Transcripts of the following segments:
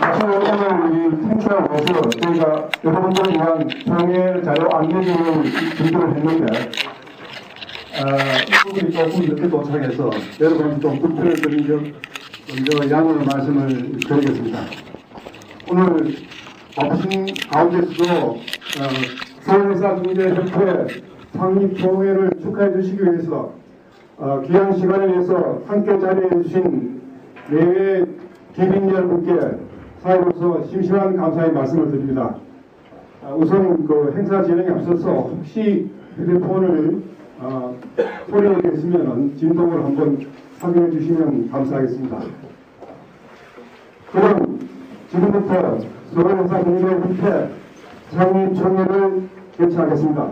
오늘 이 행사에 오셔서 저희가 여러분들을 위한 총회 자료 안내를 준비를 했는데 이분들이 조금 늦게 도착해서 여러분 좀 불편을 드린 점 먼저 양해의 말씀을 드리겠습니다. 오늘 바쁘신 가운데서도 서울회사경제협회 창립총회를 축하해 주시기 위해서 귀한 시간을 내서 함께 자리해 주신 내외 기빈 여러분께 사회로서 심심한 감사의 말씀을 드립니다. 우선 그 행사 진행에 앞서서 혹시 휴대폰을 소리가 계시면 진동을 한번 확인해 주시면 감사하겠습니다. 그럼 지금부터 서울회사경제협회 창립총회를 개최하겠습니다.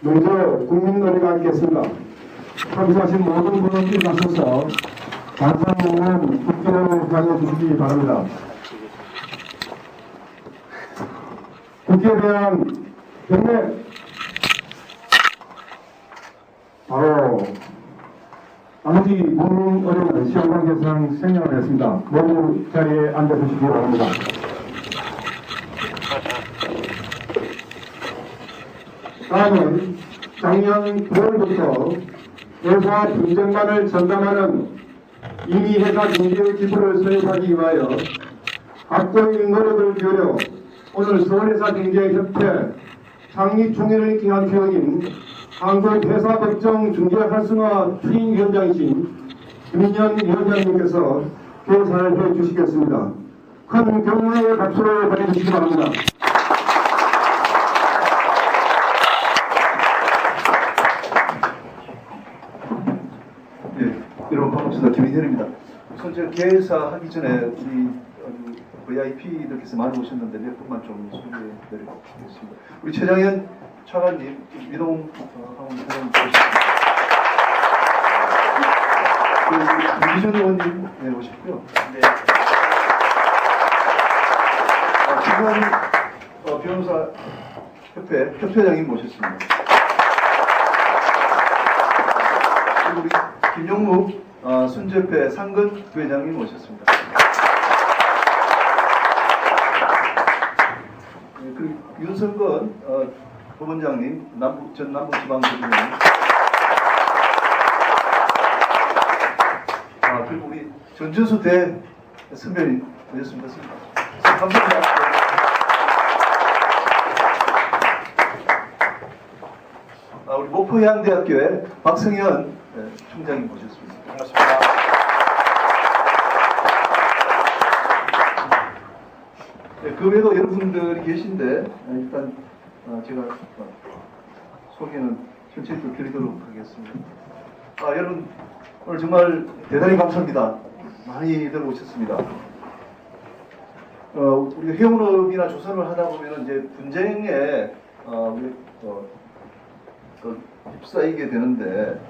먼저 국민노래가 있겠습니다. 참석하신 모든 분들 일어나셔서 감사하는 국기를 향해 주시기 바랍니다. 국기에 대한 경례 바로 나머지 국민 어려운 시험관계상 생략하겠습니다. 모두 자리에 앉아주시기 바랍니다. 다음은 작년 9월부터 회사 분쟁반을 전담하는 이미 회사 경제의 기부를 수행하기 위하여 각고의 노력을 기울여 오늘 서울회사 경제협회 창립총회를 기한 태역인 한국회사법정 중재 활성화 추진위원장이신 김인현 위원장님께서 개사를 해 주시겠습니다. 큰 경례의 박수를 보내주시기 바랍니다. 여러분 반갑습니다. 김인현입니다. 우선 제가 개회사 하기 전에 우리 VIP들께서 많이 오셨는데 몇 분만 좀 소개해드리겠습니다. 우리 최장현 차관님, 위동 사장님 김기준 의원님 네, 오셨고요. 네. 김현 변호사 협회 협회장님 모셨습니다. 그리고 우리 김용묵 순재협회 상근 부회장님 모셨습니다. 네, 그리고 윤성건 부원장님, 전 남부지방법원님, 그리고 우리 전준수 대 선배님 모셨습니다. 감사합니다. 우리 목포해양대학교의 박성현 총장님 모셨습니다. 반갑습니다. 네, 그 외에도 여러분들이 계신데 일단 제가 소개는 천천히 좀 드리도록 하겠습니다. 여러분 오늘 정말 대단히 감사합니다. 많이들 오셨습니다. 우리가 해운업이나 조선을 하다 보면 이제 분쟁에 휩싸이게 되는데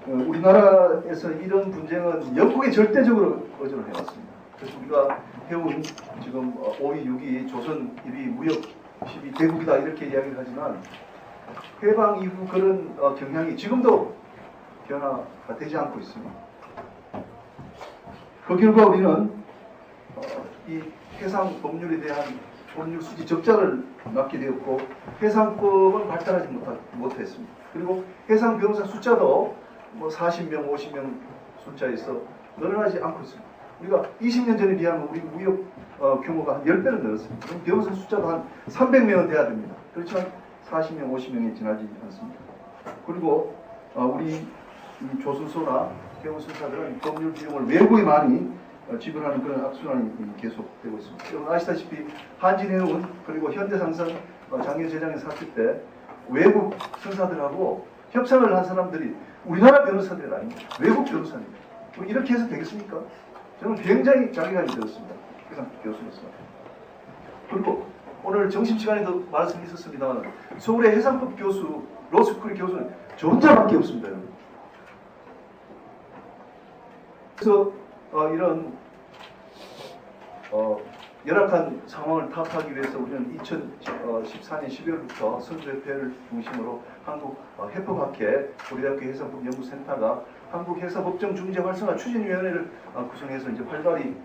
우리나라에서 이런 분쟁은 영국에 절대적으로 거절을 해왔습니다. 그래서 우리가 해운 지금 5위, 6위, 조선 1위, 무역 10위, 대국이다 이렇게 이야기를 하지만 해방 이후 그런 경향이 지금도 변화가 되지 않고 있습니다. 그 결과 우리는 이 해상 법률에 대한 법률 수지 적자를 낳게 되었고 해상법은 발달하지 못했습니다. 그리고 해상 변호사 숫자도 뭐 40명, 50명 숫자에서 늘어나지 않고 있습니다. 우리가 20년 전에 비하면 우리 무역 규모가 한 10배는 늘었습니다. 그럼 변호사 숫자도 한 300명은 돼야 됩니다. 그렇지만 40명, 50명이 지나지 않습니다. 그리고 우리 조선소나 해운수사들은 법률 비용을 외국에 많이 지불하는 그런 악순환이 계속되고 있습니다. 여러분 아시다시피 한진해운 그리고 현대상선 작년 재작년 사태 때 외국 선사들하고 협상을 한 사람들이 우리나라 변호사들이 아닙니다. 외국 변호사입니다. 이렇게 해서 되겠습니까? 저는 굉장히 자괴감이 들었습니다. 해상 교수로서. 그리고 오늘 점심시간에도 말씀이 있었습니다만 서울의 해상법 교수, 로스쿨 교수는 저 혼자밖에 없습니다. 여러분. 그래서 이런 열악한 상황을 타파하기 위해서 우리는 2014년 12월부터 선수협회를 중심으로 한국해법학회 고려대학교 해상법연구센터가 한국해사법정 중재 활성화 추진위원회를 구성해서 이제 활발히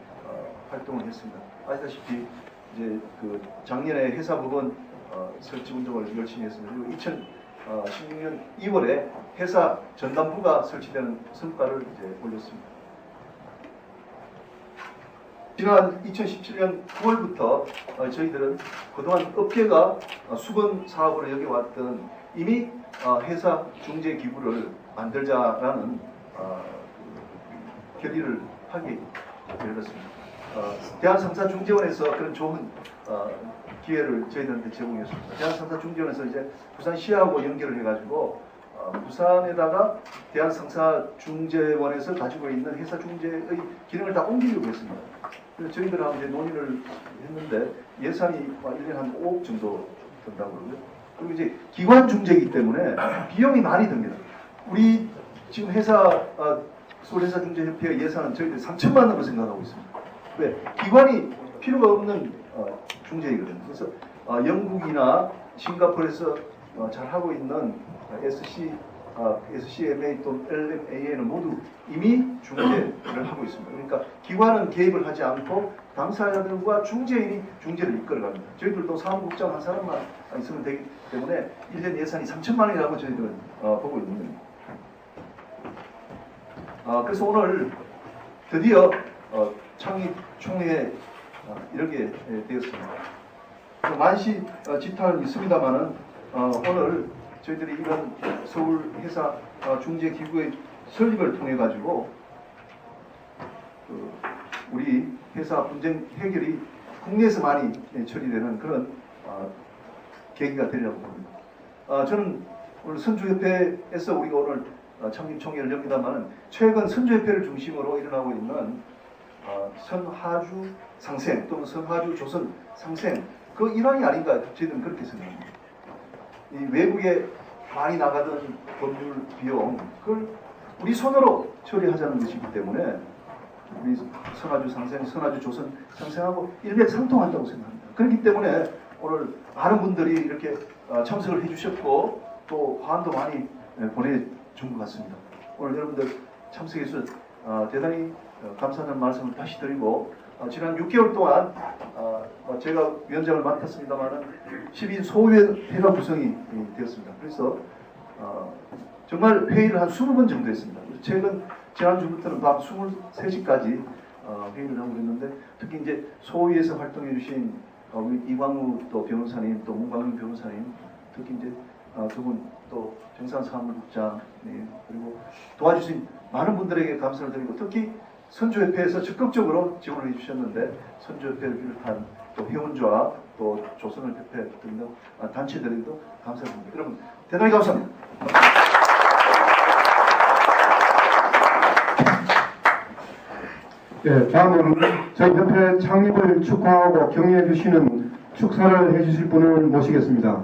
활동을 했습니다. 아시다시피 이제 그 작년에 회사법원 설치 운동을 열심히 했습니다. 그리고 2016년 2월에 회사 전담부가 설치되는 성과를 이제 올렸습니다. 지난 2017년 9월부터 저희들은 그동안 업계가 수건 사업으로 여겨왔던 이미 회사 중재 기구를 만들자라는 결의를 하게 되었습니다. 대한상사중재원에서 그런 좋은 기회를 저희들한테 제공했습니다. 대한상사중재원에서 이제 부산시하고 연결을 해가지고 부산에다가 대한상사중재원에서 가지고 있는 회사 중재의 기능을 다 옮기려고 했습니다. 그래서 저희들하고 이제 논의를 했는데 예산이 1년에 한 5억 정도 든다고 그러고요. 그리고 이제 기관 중재이기 때문에 비용이 많이 듭니다. 우리 지금 서울회사중재협회의 예산은 저희들 3천만 원으로 생각하고 있습니다. 왜? 기관이 필요가 없는 중재이거든요. 그래서 영국이나 싱가포르에서 잘 하고 있는 SCMA 또는 LMA에는 모두 이미 중재를 하고 있습니다. 그러니까 기관은 개입을 하지 않고 당사자들과 중재인이 중재를 이끌어갑니다. 저희들도 사무국장 한 사람만 있으면 되기 때문에 1년 예산이 3천만 원이라고 저희들은 보고 있는 겁니다. 그래서 오늘 드디어 창립총회에 이렇게 되었습니다. 만시 지탄은 있습니다만은 오늘 저희들이 이런 서울회사 중재기구의 설립을 통해 가지고 우리 회사 분쟁 해결이 국내에서 많이 처리되는 그런 계기가 되리라고 봅니다. 저는 오늘 선주협회에서 우리가 오늘 창립총회를 엽니다만은 최근 선주협회를 중심으로 일어나고 있는 선하주 상생 또는 선하주 조선 상생 그 일환이 아닌가 저희들은 그렇게 생각합니다. 이 외국에 많이 나가던 법률 비용 그걸 우리 손으로 처리하자는 것이기 때문에 우리 선하주 상생, 선하주 조선 상생하고 일맥상통한다고 생각합니다. 그렇기 때문에 오늘 많은 분들이 이렇게 참석을 해주셨고 또 화환도 많이 보내준 것 같습니다. 오늘 여러분들 참석해서 대단히 감사하는 말씀을 다시 드리고 지난 6개월 동안 제가 위원장을 맡았습니다만 12인 소위회가 구성이 되었습니다. 그래서 정말 회의를 한 20번 정도 했습니다. 최근 지난주부터는 밤 23시까지 회의를 하고 있는데 특히 이제 소위에서 활동해 주신 우리 이광우 또 변호사님 또 문광윤 변호사님 특히 이제 두 분 또 정산 사무국장 그리고 도와주신 많은 분들에게 감사를 드리고 특히 선주협회에서 적극적으로 지원을 해주셨는데 선주협회를 비롯한 또 회원조와 또 조선협회 등등 단체들에게도 감사드립니다. 여러분 대단히 감사합니다. 네, 다음은 저희 협회 창립을 축하하고 격려해 주시는 축사를 해주실 분을 모시겠습니다.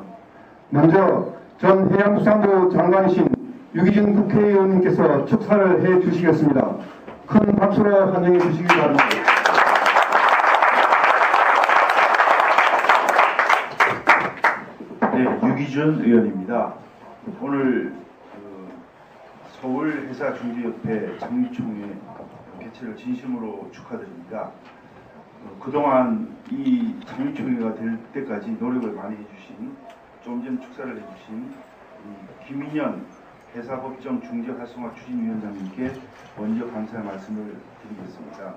먼저 전 해양수산부 장관이신 유기준 국회의원님께서 축사를 해 주시겠습니다. 큰 박수로 환영해 주시기 바랍니다. 네, 유기준 의원입니다. 오늘 서울회사중재협회 창립총회 개최를 진심으로 축하드립니다. 그동안 이 창립총회가 될 때까지 노력을 많이 해주신 좀 전 축사를 해주신 김인현 회사법정 중재 활성화 추진위원장님께 먼저 감사의 말씀을 드리겠습니다.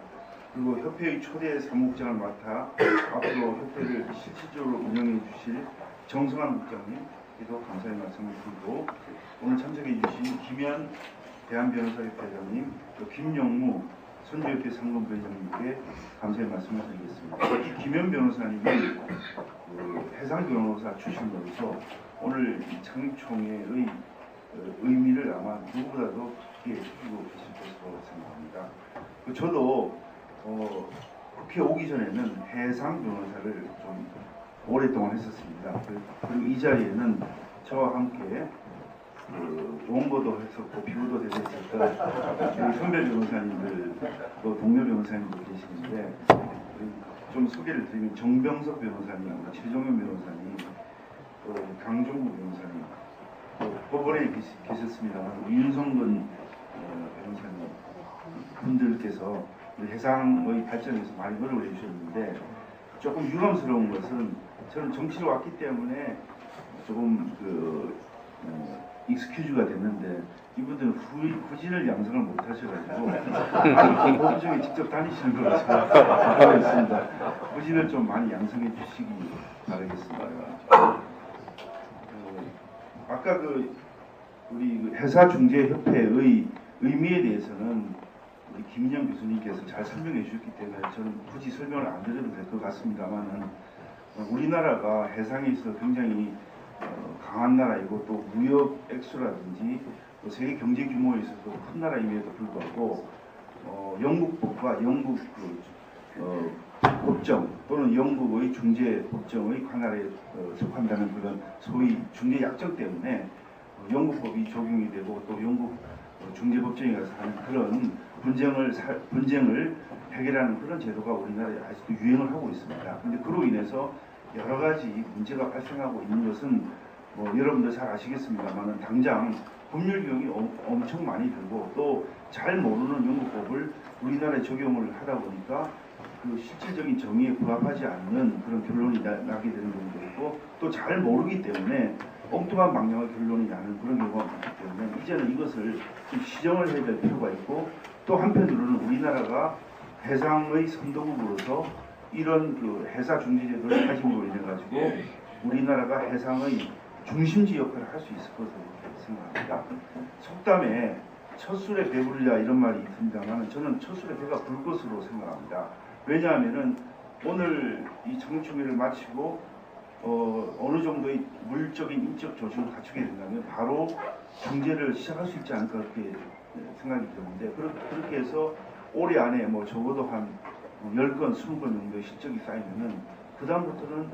그리고 협회의 초대 사무국장을 맡아 앞으로 협회를 실질적으로 운영해 주실 정성환 국장님께도 감사의 말씀을 드리고 오늘 참석해 주신 김현 대한변호사협회장님, 또 김영무 선주협회 상근부회장님께 감사의 말씀을 드리겠습니다. 이 김현 변호사님은 해상변호사 출신으로서 오늘 이 창립총회의 의미를 아마 누구보다도 깊게 느끼고 계실 것으로 생각합니다. 저도 국회 오기 전에는 해상 변호사를 좀 오랫동안 했었습니다. 그리고 이 자리에는 저와 함께 원고도 했었고 비고도 되셨던 선배 변호사님들 또 동료 변호사님도 계시는데 좀 소개를 드리면 정병석 변호사님, 최종현 변호사님, 또 강종구 변호사님, 또 법원에 계셨습니다만 윤성근 변호사님 분들께서 우리 해상의 발전에서 많이 노력을 해주셨는데 조금 유감스러운 것은 저는 정치로 왔기 때문에 조금 익스큐즈가 됐는데 이분들은 후진을 양성을 못 하셔가지고 보기 직접 다니시는 걸로 제가 알고 있습니다. 후진을 좀 많이 양성해 주시기 바라겠습니다. 아까 우리 회사중재협회의 의미에 대해서는 우리 김인영 교수님께서 잘 설명해 주셨기 때문에 저는 굳이 설명을 안 드려도 될 것 같습니다만은 우리나라가 해상에 있어 굉장히 강한 나라이고 또 무역 액수라든지 또 세계 경제 규모에 있어서 큰 나라임에도 불구하고 영국법과 영국 법정 또는 영국의 중재 법정의 관할에 속한다는 그런 소위 중재 약정 때문에 영국법이 적용이 되고 또 영국 중재법정에 가서 하는 그런 분쟁을 해결하는 그런 제도가 우리나라에 아직도 유행을 하고 있습니다. 그런데 그로 인해서 여러 가지 문제가 발생하고 있는 것은 여러분들 잘 아시겠습니다만은 당장 법률 비용이 엄청 많이 들고 또 잘 모르는 영국법을 우리나라에 적용을 하다 보니까 그 실질적인 정의에 부합하지 않는 그런 결론이 나게 되는 경우도 있고 또 잘 모르기 때문에 엉뚱한 방향의 결론이 나는 그런 경우가 많기 때문에 이제는 이것을 좀 시정을 해야 될 필요가 있고 또 한편으로는 우리나라가 해상의 선도국으로서 이런 해사 중재제도를 가짐으로 인해 가지고 우리나라가 해상의 중심지 역할을 할 수 있을 것으로 생각합니다. 속담에 첫 술에 배부르랴 이런 말이 있습니다만 저는 첫 술에 배가 불 것으로 생각합니다. 왜냐하면은 오늘 이 장충회를 마치고 어느 정도의 물적인 인적 조직을 갖추게 된다면 바로 중재를 시작할 수 있지 않을까 그렇게 생각이 드는데 그렇게 해서 올해 안에 적어도 한 10건, 20건 정도의 실적이 쌓이면은 그 다음부터는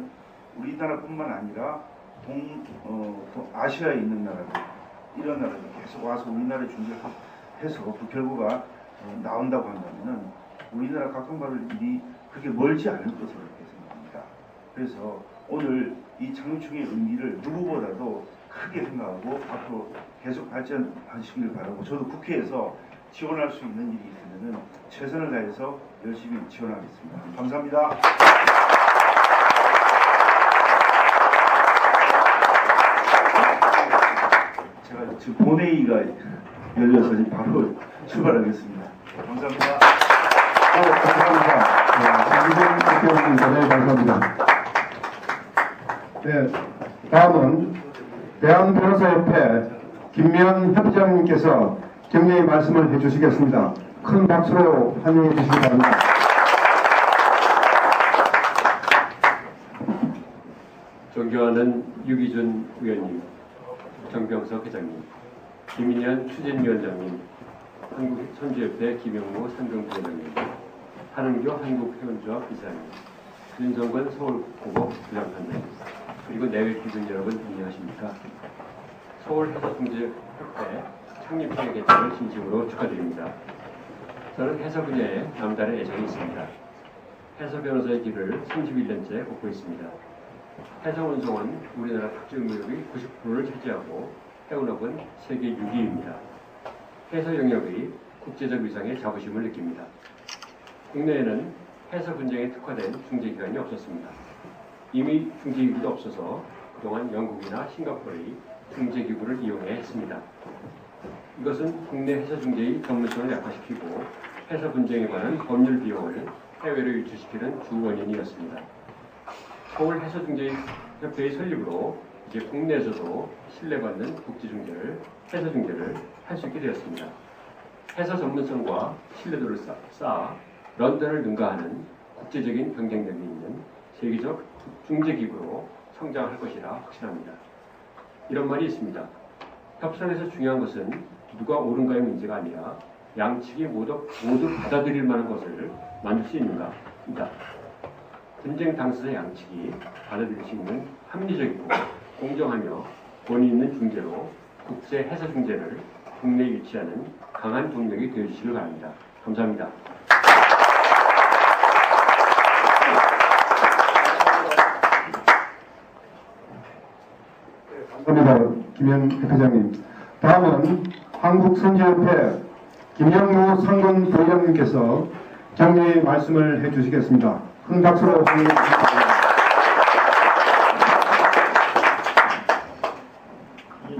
우리나라뿐만 아니라 아시아에 있는 나라들 이런 나라들 계속 와서 우리나라에 중재해서 그 결과가 나온다고 한다면은 우리나라 각광받을 일이 그렇게 멀지 않을 것으로 이렇게 생각합니다. 그래서 오늘 이 장충의 의미를 누구보다도 크게 생각하고 앞으로 계속 발전하시길 바라고 저도 국회에서 지원할 수 있는 일이 있으면 최선을 다해서 열심히 지원하겠습니다. 감사합니다. 제가 지금 본회의가 열려서 지금 바로 출발하겠습니다. 감사합니다. 감사합니다. 장기정 대표님 감사합니다. 네, 다음은 대한변호사협회 김미연 협회장님께서 격려의 말씀을 해주시겠습니다. 큰 박수로 환영해 주시기 바랍니다. 존경하는 유기준 의원님, 정병석 회장님, 김인현 추진위원장님, 한국선주협회 김영모 상경부회장님, 한은교 한국회원조합 이사님, 윤성권 서울고법 부장판사님, 그리고 내외 기준 여러분 안녕하십니까? 서울해서중재협회 창립주의 개최를 진심으로 축하드립니다. 저는 해서 분야에 남다른 애정이 있습니다. 해서 변호사의 길을 31년째 걷고 있습니다. 해서 운송은 우리나라 국제무역의 90%를 차지하고 해운업은 세계 6위입니다. 해서 영역의 국제적 위상에 자부심을 느낍니다. 국내에는 해서 분쟁에 특화된 중재기관이 없었습니다. 이미 중재기구도 없어서 그동안 영국이나 싱가포르의 중재기구를 이용해야 했습니다. 이것은 국내 해서 중재의 전문성을 약화시키고 해서 분쟁에 관한 법률 비용을 해외로 유출시키는 주 원인이었습니다. 서울 해서중재협회의 설립으로 이제 국내에서도 신뢰받는 국제중재를 해서중재를 할 수 있게 되었습니다. 해서 전문성과 신뢰도를 쌓아 런던을 능가하는 국제적인 경쟁력이 있는 세계적 중재기구로 성장할 것이라 확신합니다. 이런 말이 있습니다. 협상에서 중요한 것은 누가 옳은가의 문제가 아니라 양측이 모두 받아들일 만한 것을 만들 수 있는가입니다. 분쟁 당사자 양측이 받아들일 수 있는 합리적이고 공정하며 권위 있는 중재로 국제 해서 중재를 국내에 유치하는 강한 동력이 되어주시길 바랍니다. 감사합니다. 감사합니다. 김현 회장님. 다음은 한국선주협회 김영무 상근 부회장님께서 장례의 말씀을 해주시겠습니다. 큰 박수로 장례 부탁드립니다. 이제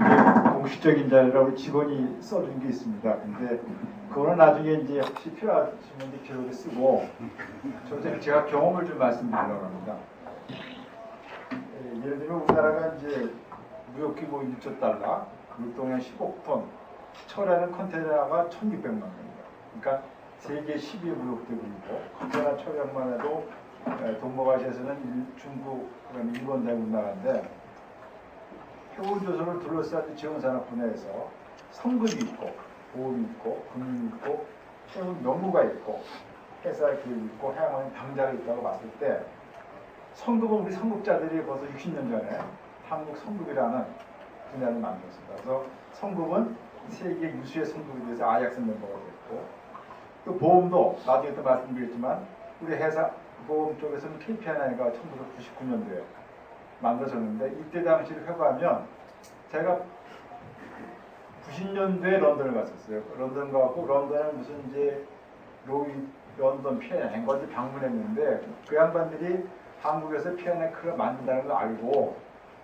공식적인 자리라고 직원이 써준 게 있습니다. 근데 그거는 나중에 이제 혹시 필요하시면 기록에 쓰고 제가 경험을 좀 말씀드리려고 합니다. 예를 들면 우리나라가 이제 무역 규모 1조 달러, 물동량 10억 톤, 철하는 컨테이너가 1,600만 원입니다. 그러니까 세계 10위 무역대국이고 컨테이너 철량만 해도 동북아시아에서는 중국, 그다음에 일본 등 나라인데 해운조선을 둘러싼 지원산업 분야에서 성급이 있고 보험이 있고 금융이 있고 해운 연구가 있고 회사 교육이 있고 해양원 병자가 있다고 봤을 때 성급은 우리 성급자들이 벌써 60년 전에 한국 성급이라는 분야를 만들었습니다. 그래서 성급은 세계 유수의 성급에 대해서 아약선 멤버가 됐고 또 보험도 나중에 또 말씀드리겠지만 우리 회사 보험 쪽에서는 KPNI가 1999년도에 만들어졌는데 이때 당시를 회고하면 제가 90년도에 런던을 갔었어요. 런던 가고 런던에 무슨 이제 런던 PNI 거기 방문했는데 그 양반들이 한국에서 PNI 클럽 만든다는 걸 알고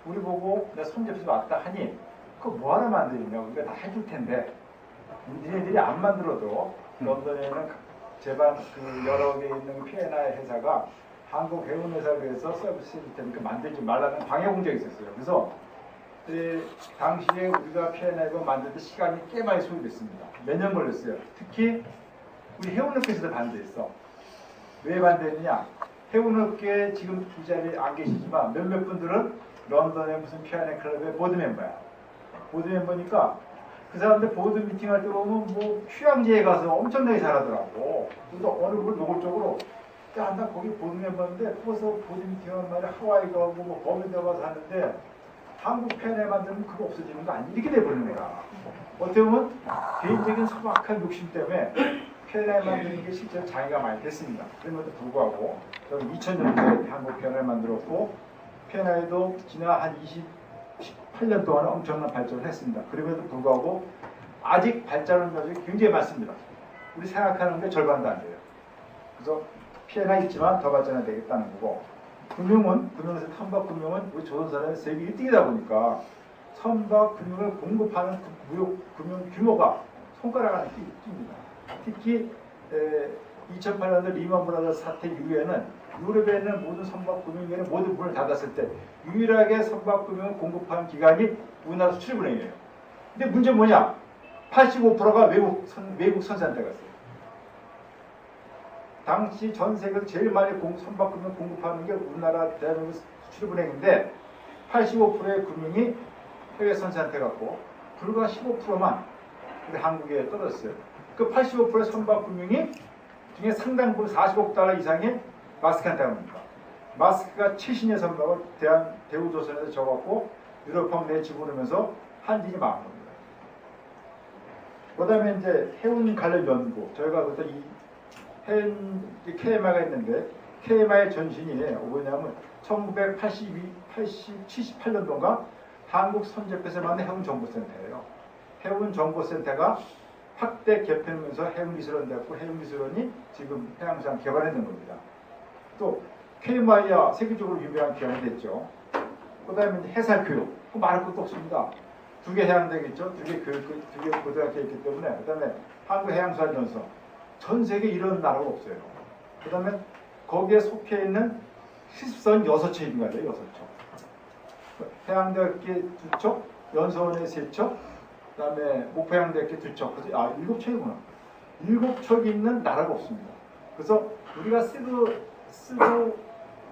우리 보고 내가 손잡혀서 왔다 하니 그거 뭐하러 만드느냐 우리가 다 해줄 텐데 니네들이 안 만들어도 런던에는 제반 그 여러 개 있는 PNI 회사가 한국 해운 회사를 위해서 서비스 해줄 테니까 만들지 말라는 방해 공작이 있었어요. 그래서 당시에 우리가 PNI를 만들 때 시간이 꽤 많이 소요됐습니다. 몇 년 걸렸어요. 특히 우리 해운업계에서도 반대했어. 왜 반대했느냐? 해운업계 지금 이 자리에 안 계시지만 몇몇 분들은 런던의 무슨 PNI 클럽의 보드 멤버야. 보드 멤버니까 그 사람들 보드 미팅할 때 보면 뭐 휴양지에 가서 엄청나게 잘하더라고. 그래서 어느 분 노골적으로 야, 나 거기 보드 멤버인데 거기서 보드 미팅하는 말에 하와이 가고 뭐 버뮤다 가서 하는데 한국 팬에 만들면 그거 없어지는 거 아니? 이렇게 돼버리는 거야. 어떻게 보면 개인적인 소박한 욕심 때문에 팬에 만드는 게 실제로 장애가 많이 됐습니다. 그럼에도 불구하고 저는 2000년도에 한국 팬을 만들었고 팬아이도 지난 한 28년 동안 엄청난 발전을 했습니다. 그럼에도 불구하고 아직 발전하는 여력이 굉장히 많습니다. 우리 생각하는 게 절반도 안 돼요. 그래서 피해가 있지만 더 발전해야 되겠다는 거고 금융에서 선박금융은 우리 조선사는 세계 1등이다 보니까 선박금융을 공급하는 그 무역 금융 규모가 손가락 안에 낍니다. 특히 2008년도 리먼 브라더스 사태 이후에는 유럽에 있는 모든 선박금융회는 모두 문을 닫았을 때 유일하게 선박금융을 공급하는 기관이 우리나라 수출입은행이에요. 근데 문제 뭐냐? 85%가 외국 선산대가 있어요. 당시 전 세계에서 제일 많이 선박금융 공급하는 게 우리나라 대한민국 수출입은행인데 85%의 금융이 해외 선산한테 갖고 불과 15%만 우리 한국에 떨어졌어요. 그 85%의 선박금융이 중에 상당 부분 40억 달러 이상의 마스크한테 합니다. 마스크가 최신의 선박을 대우조선에서 져갖고 유럽항 내에 집어넣으면서 한진이 망한 겁니다. 그 다음에 이제 해운 관련 연구 저희가 그때 이 KMI가 있는데 KMI의 전신이 뭐냐면 1978년도인가 한국 선제표에서 만든 해운정보센터예요. 해운정보센터가 확대 개편하면서 해운기술원 됐고 해운기술원이 지금 해양수산 개발해낸 겁니다. 또 KMI야 세계적으로 유명한 기관이 됐죠. 그 다음에 해사교육 말할 것도 없습니다. 두 개 해양대가 있죠. 두 개 고등학교 있기 때문에 그 다음에 한국해양수산연수 전 세계 이런 나라가 없어요. 그 다음에 거기에 속해 있는 실습선 6척인 거예요. 6척. 해양대학교 2척, 연수원에 3척, 그 다음에 목포해양대학교 2척. 그래서 7척이구나. 7척이 있는 나라가 없습니다. 그래서 우리가 쓰고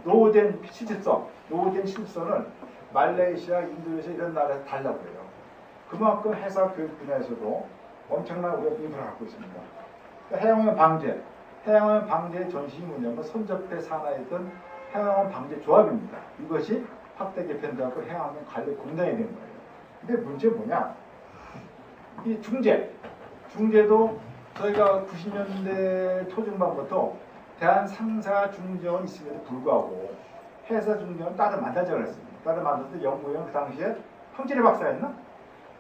노후된 실습선을 말레이시아, 인도네시아 이런 나라에서 달라고 해요. 그만큼 해사 교육 분야에서도 엄청난 우리가 인프라를 갖고 있습니다. 해양오염 방제, 해양오염 방제의 전신이 뭐냐면 선접해 산하이던 해양오염 방제 조합입니다. 이것이 확대 개편되고 해양오염 관리 공단이 된 거예요. 근데 문제 뭐냐? 이 중재도 저희가 90년대 초중반부터 대한상사 중재원이 있음에도 불구하고 해사 중재원 따로 만들자고 했습니다. 따로 만들 때 연구용 그 당시에 황진애 박사였나?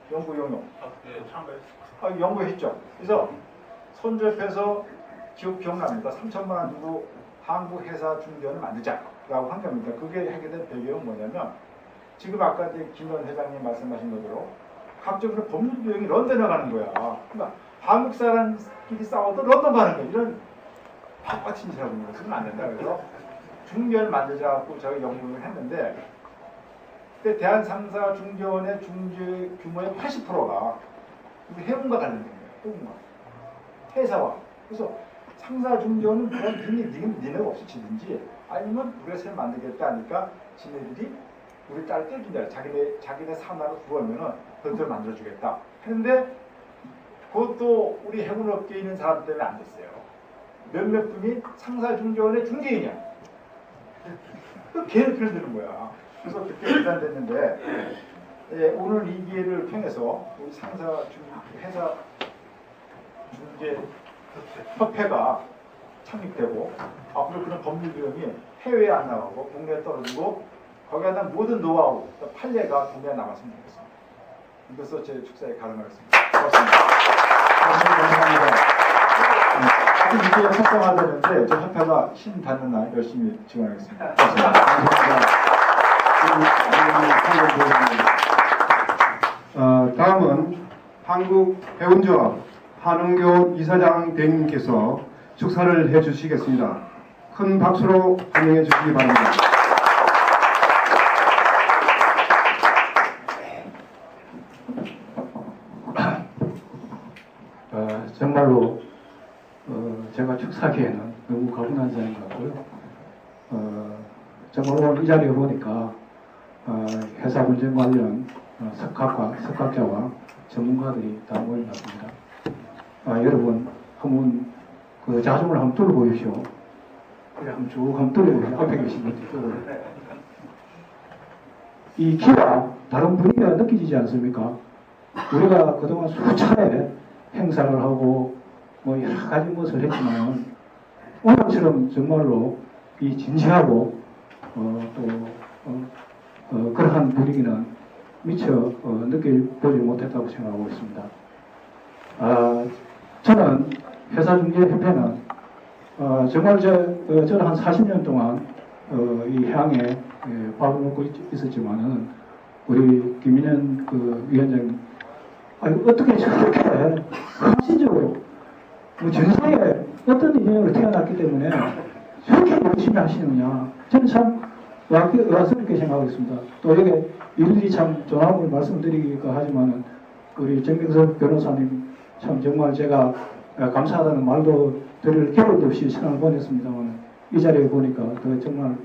연구용용. 연구했죠. 그래서 손접해서 기억 기억납니까? 3천만 원 주고 한국 회사 중개원을 만들자라고 한 겁니다. 그게 하게 된 배경은 뭐냐면 지금 아까 이제 김원 회장님 말씀하신 것대로 각종 그런 법률 비용이 런던에 가는 거야. 그러니까 한국 사람끼리 싸워도 런던 가는 거야. 이런 바빠친 짓 하고 있는 거. 그러면 안 된다. 그래서 중개원을 만들자고 저희 연구를 했는데 그때 대한 3사 중개원의 중개 규모의 80%가 해운과 관련된 거예요. 해운과. 회사와. 그래서 상사 중개원은 그런 니네가 없이치든지 아니면 우리가 새로 만들겠다 하니까 지네들이 우리 딸 떼준다. 자기네 산하로 들어오면은 그것들 만들어주겠다. 했는데 그것도 우리 해운업계에 있는 사람 때문에 안 됐어요. 몇몇 분이 상사 중개원의 중개인이야. 그 걔네들 드는 거야. 그래서 그렇게 계산됐는데 오늘 이 기회를 통해서 우리 상사 회사 중개 협회가 창립되고 앞으로 그런 법률 비용이 해외에 안 나가고 국내에 떨어지고 거기에 대한 모든 노하우, 판례가 국내에 나갔으면 좋겠습니다. 이것으로 제 축사에 가름하겠습니다. 고맙습니다. 감사합니다. 아직 이게 활성화되는데 저 협회가 힘 닿는 날 열심히 지원하겠습니다. 감사합니다. 다음은 한국해운조합 한은교 이사장 대님께서 축사를 해주시겠습니다. 큰 박수로 환영해 주시기 바랍니다. 정말로 제가 축사기에는 너무 가분한 사인 것 같고요. 정말 오늘 이 자리에 보니까 회사 문제 관련 석학자와 전문가들이 다 모인 것 같습니다. 여러분 한번 그 자중을 한번 뚫어보십시오. 그래 한번 쭉 한번 뚫어보십시오. 앞에 계신 분들. 이 기와 다른 분위기가 느껴지지 않습니까? 우리가 그동안 수차례 행사를 하고 뭐 여러 가지 것을 했지만 오늘처럼 정말로 이 진지하고 그러한 분위기는 미처 느껴보지 못했다고 생각하고 있습니다. 저는 회사중개협회는 정말 저는 한 40년 동안 이 해양에 밥을 먹고 있었지만은 우리 김인현 위원장님 어떻게 저렇게 헌신적으로 전 세계에 어떤 인연으로 태어났기 때문에 저렇게 열심히 하시느냐 저는 참 와서 이렇게 생각하고 있습니다. 또 여기 일일이 참 전화번호 말씀드리기가 하지만은 우리 정경석 변호사님 참 정말 제가 감사하다는 말도 드릴 겨를도 없이 시간을 보냈습니다만 이 자리에 보니까 더 정말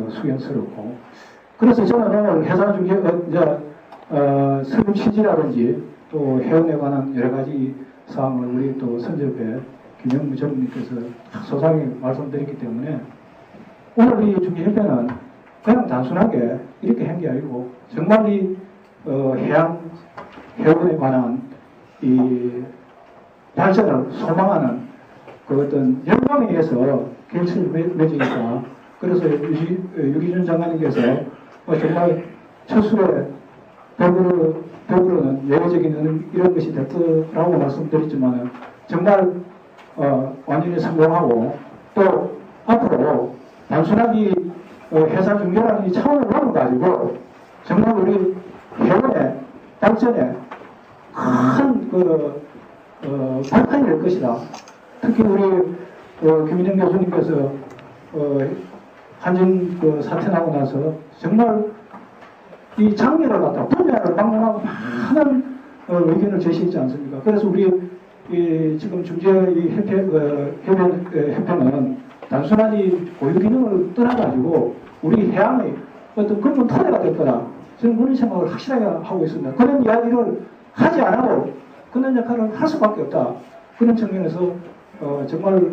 수견스럽고 그래서 저는 오늘 회사 중에 서류 취지라든지 또 해운에 관한 여러 가지 사항을 우리 또 선접에 김영무 전무님께서 소상히 말씀드렸기 때문에 오늘 이 중개협회는 그냥 단순하게 이렇게 한 게 아니고 정말 이 해운에 관한 이 발전을 소망하는 그 어떤 열망에 의해서 결실을 맺으니까 그래서 유기준 장관님께서 정말 첫술에 벽으로는 예외적인 이런 것이 될 거라고 말씀드렸지만 정말 완전히 성공하고 또 앞으로 단순하게 회사 중개라는 이 차원을 넘어가지고 정말 우리 해운의 발전에 큰 발판이 될 것이다. 특히 우리 김인영 교수님께서 한진 사태 나고 나서 정말 이 장면을 갖다 분야를 방문하고 많은 의견을 제시했지 않습니까? 그래서 우리 지금 중재 협회는 단순한 이 고유 기능을 떠나가지고 우리 해양의 어떤 근본 토대가 될 거다. 저는 그런 생각을 확실하게 하고 있습니다. 그런 이야기를 하지 않아도 그런 역할을 할 수밖에 없다. 그런 측면에서 정말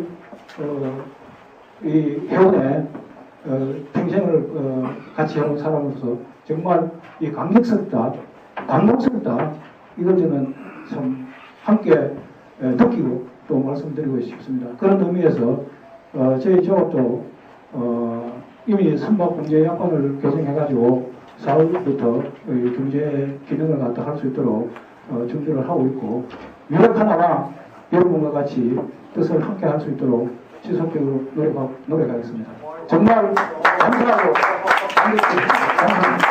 이 해운에 평생을 같이 해온 사람으로서 정말 이 감격스럽다, 감동스럽다. 이걸 저는 참 함께 느끼고 또 말씀드리고 싶습니다. 그런 의미에서 저희 조합도 이미 선박공제약관을 개정해가지고 4월부터 경제 기능을 갖다 할 수 있도록 준비를 하고 있고 유력 하나와 여러분과 같이 뜻을 함께 할 수 있도록 지속적으로 노력하겠습니다. 정말 감사하고 감사합니다.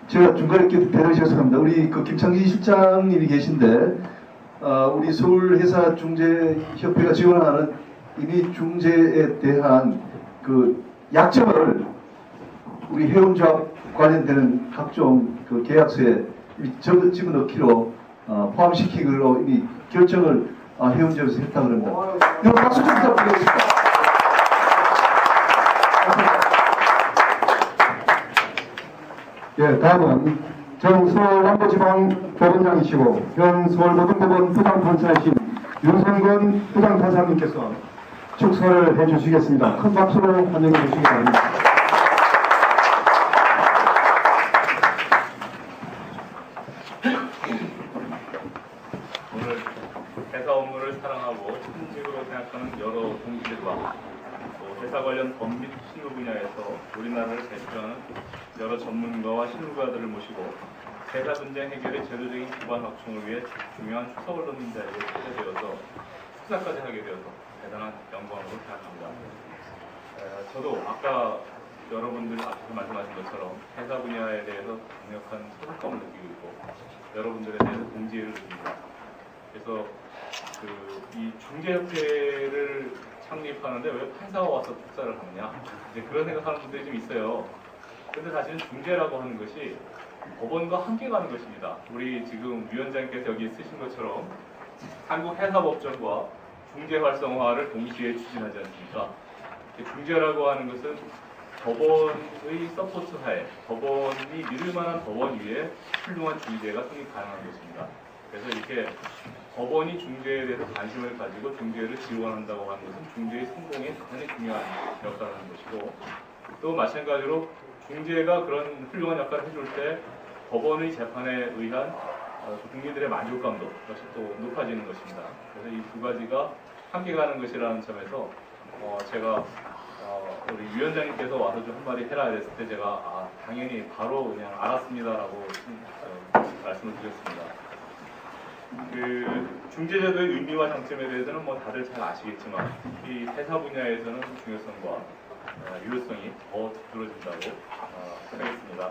제가 중간에 대단히 죄송합니다. 우리 그 김창진 실장님이 계신데 우리 서울회사중재협회가 지원하는 이미 중재에 대한 그 약정을 우리 회원조합 관련되는 각종 그 계약서에 집어넣기로 포함시키기로 이미 결정을 회원조합에서 했다고 합니다. 이거 박수 좀 부탁드리겠습니다. 예, 다음은 전 서울남부지방법원장이시고 현 서울고등법원 부장판사이신 윤성건 부장판사님께서 축서를 해주시겠습니다. 큰 박수로 환영해 주시기 바랍니다. 오늘 회사 업무를 사랑하고 천직으로 생각하는 여러 동지들과 또 회사 관련 법 및 실무 분야에서 우리나라를 대표하는 여러 전문가와 실무가들을 모시고 회사 분쟁 해결의 제도적인 기반 확충을 위해 중요한 추석을 놓는 자리에 초대되어서 축사까지 하게 되어서 대단한 영광으로 생각합니다. 저도 아까 여러분들 앞에서 말씀하신 것처럼 회사 분야에 대해서 강력한 소속감을 느끼고 있고 여러분들에 대해서 동지를 느낍니다. 그래서 이 중재협회를 창립하는데 왜 판사가 와서 축사를 하느냐 이제 그런 생각하는 분들이 좀 있어요. 그런데 사실은 중재라고 하는 것이 법원과 함께 가는 것입니다. 우리 지금 위원장님께서 여기 쓰신 것처럼 한국회사법정과 중재 활성화를 동시에 추진하지 않습니까? 중재라고 하는 것은 법원의 서포트 하에 법원이 믿을 만한 법원 위에 훌륭한 중재가 성립 가능한 것입니다. 그래서 이렇게 법원이 중재에 대해서 관심을 가지고 중재를 지원한다고 하는 것은 중재의 성공에 대단히 중요한 역할을 하는 것이고 또 마찬가지로 중재가 그런 훌륭한 역할을 해줄 때 법원의 재판에 의한 국민들의 만족감도 역시 또 높아지는 것입니다. 그래서 이 두 가지가 함께 가는 것이라는 점에서 제가 우리 위원장님께서 와서 좀 한마디 해라 했을 때 제가 당연히 바로 그냥 알았습니다라고 말씀을 드렸습니다. 중재제도의 의미와 장점에 대해서는 뭐 다들 잘 아시겠지만 이 회사 분야에서는 중요성과 유효성이 더 두드러진다고 생각했습니다.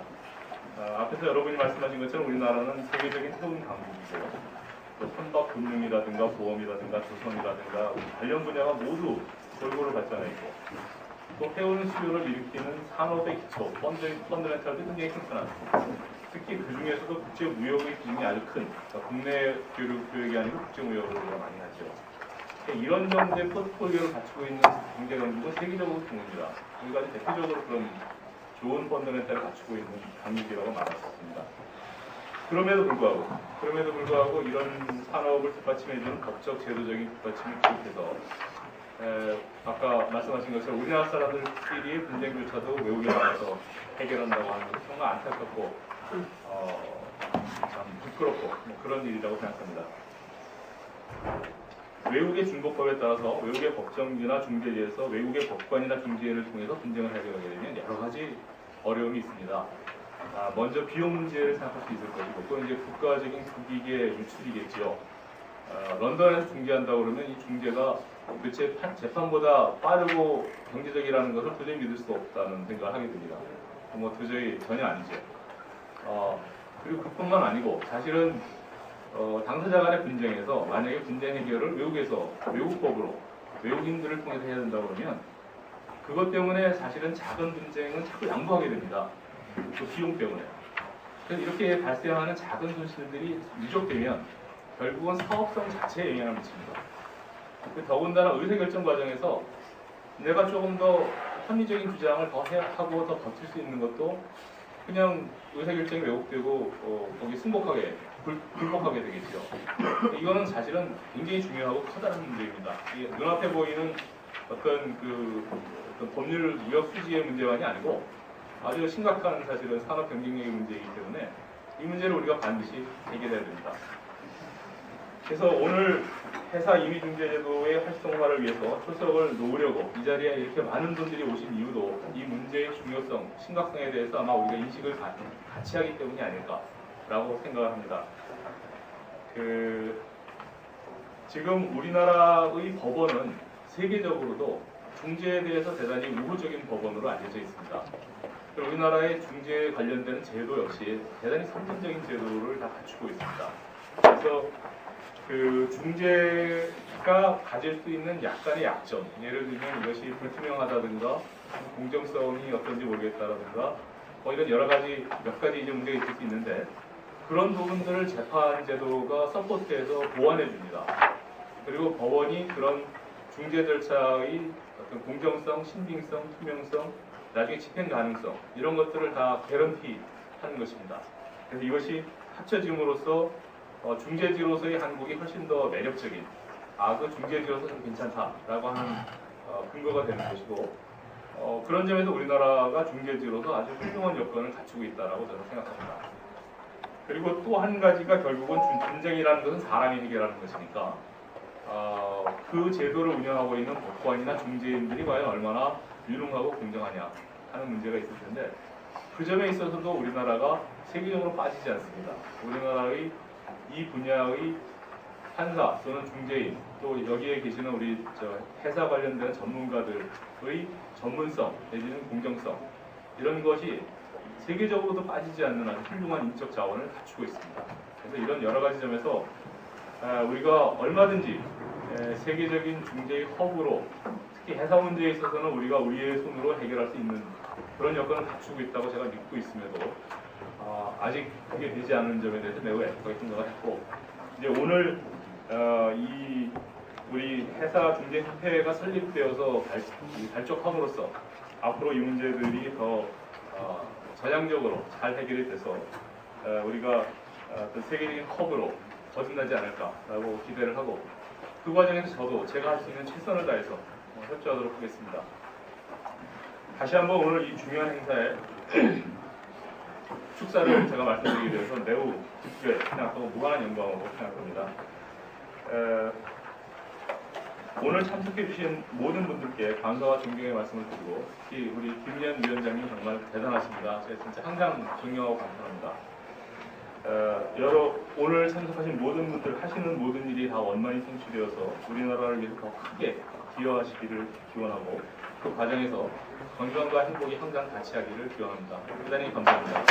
앞에서 여러분이 말씀하신 것처럼 우리나라는 세계적인 해운 강국이고 또 선박 금융이라든가 보험이라든가 조선이라든가 관련 분야가 모두 골고루 발전해 있고 또 해운 수요를 일으키는 산업의 기초, 펀더멘탈도 굉장히 튼튼합니다. 특히 그 중에서도 국제 무역의 비중이 아주 큰, 그러니까 국내 교육이 아니고 국제 무역을 우리가 많이 하죠. 이런 정도의 포트폴리오를 갖추고 있는 경제 강국은 세계적으로 드뭅니다. 우리가 대표적으로 그런 좋은 펀더멘탈을 갖추고 있는 강국이라고 말할 수 있습니다. 그럼에도 불구하고 이런 산업을 뒷받침해주는 법적 제도적인 뒷받침을 기록해서 아까 말씀하신 것처럼 우리나라 사람들끼리의 분쟁조차도 외국에 나가서 해결한다고 하는 것은 정말 안타깝고 참 부끄럽고 그런 일이라고 생각합니다. 외국의 중법법에 따라서 외국의 법정이나 중재지에서 외국의 법관이나 중재를 통해서 분쟁을 해결하게 되면 여러 가지 어려움이 있습니다. 먼저 비용 문제를 생각할 수 있을 것이고 또 이제 국가적인 국익의 유출이겠죠. 런던에서 중재한다고 그러면 이 중재가 도대체 재판보다 빠르고 경제적이라는 것을 도저히 믿을 수 없다는 생각을 하게 됩니다. 도저히 전혀 아니죠. 그리고 그뿐만 아니고 사실은 당사자 간의 분쟁에서 만약에 분쟁 해결을 외국에서 외국법으로 외국인들을 통해서 해야 된다고 그러면 그것 때문에 사실은 작은 분쟁은 자꾸 양보하게 됩니다. 또 비용 때문에. 그래서 이렇게 발생하는 작은 손실들이 누적되면 결국은 사업성 자체에 영향을 미칩니다. 더군다나 의사결정 과정에서 내가 조금 더 합리적인 주장을 더 하고 더 버틸 수 있는 것도 그냥 의사결정이 왜곡되고 거기 승복하게 불복하게 되겠죠. 이거는 사실은 굉장히 중요하고 커다란 문제입니다. 이게 눈앞에 보이는 어떤 법률 위협 수지의 문제만이 아니고 아주 심각한 사실은 산업 경쟁력의 문제이기 때문에 이 문제를 우리가 반드시 해결해야 됩니다. 그래서 오늘 회사 임의중재제도의 활성화를 위해서 초석을 놓으려고 이 자리에 이렇게 많은 분들이 오신 이유도 이 문제의 중요성, 심각성에 대해서 아마 우리가 인식을 같이 하기 때문이 아닐까라고 라고 생각합니다. 지금 우리나라의 법원은 세계적으로도 중재에 대해서 대단히 우호적인 법원으로 알려져 있습니다. 그리고 우리나라의 중재에 관련된 제도 역시 대단히 선진적인 제도를 다 갖추고 있습니다. 그래서 중재가 가질 수 있는 약간의 약점, 예를 들면 이것이 불투명하다든가 공정성이 어떤지 모르겠다라든가 이런 여러 가지 몇 가지 이제 문제가 있을 수 있는데 그런 부분들을 재판 제도가 서포트해서 보완해 줍니다. 그리고 법원이 그런 중재 절차의 어떤 공정성, 신빙성, 투명성, 나중에 집행 가능성 이런 것들을 다 개런티 하는 것입니다. 그래서 이것이 합쳐짐으로써 중재지로서의 한국이 훨씬 더 매력적인 그 중재지로서 좀 괜찮다라고 하는 근거가 되는 것이고 그런 점에서 우리나라가 중재지로서 아주 훌륭한 여건을 갖추고 있다라고 저는 생각합니다. 그리고 또 한 가지가 결국은 분쟁이라는 것은 사람이 해결하는 것이니까 그 제도를 운영하고 있는 법관이나 중재인들이 과연 얼마나 유능하고 공정하냐 하는 문제가 있을 텐데 그 점에 있어서도 우리나라가 세계적으로 빠지지 않습니다. 우리나라의 이 분야의 판사 또는 중재인 또 여기에 계시는 우리 회사 관련된 전문가들의 전문성 내지는 공정성 이런 것이 세계적으로도 빠지지 않는 아주 훌륭한 인적 자원을 갖추고 있습니다. 그래서 이런 여러 가지 점에서 우리가 얼마든지 세계적인 중재의 허브로 특히 해사 문제에 있어서는 우리가 우리의 손으로 해결할 수 있는 그런 여건을 갖추고 있다고 제가 믿고 있음에도 아직 그게 되지 않은 점에 대해서 매우 애통하게 생각을 했고 이제 오늘 이 우리 해사 중재 협회가 설립되어서 발족함으로써 앞으로 이 문제들이 더 전향적으로 잘 해결이 돼서 우리가 어떤 세계적인 컵으로 거듭나지 않을까라고 기대를 하고 그 과정에서 저도 제가 할 수 있는 최선을 다해서 협조하도록 하겠습니다. 다시 한번 오늘 이 중요한 행사에 축사를 제가 말씀드리게 되어서 매우 기쁘게 생각하고 무한한 영광으로 생각합니다. 오늘 참석해 주신 모든 분들께 감사와 존경의 말씀을 드리고 특히 우리 김미연 위원장님 정말 대단하십니다. 제가 진짜 항상 존경하고 감사합니다. 오늘 참석하신 모든 분들 하시는 모든 일이 다 원만히 성취되어서 우리나라를 위해서 더 크게 기여하시기를 기원하고 그 과정에서 건강과 행복이 항상 같이 하기를 기원합니다. 대단히 감사합니다.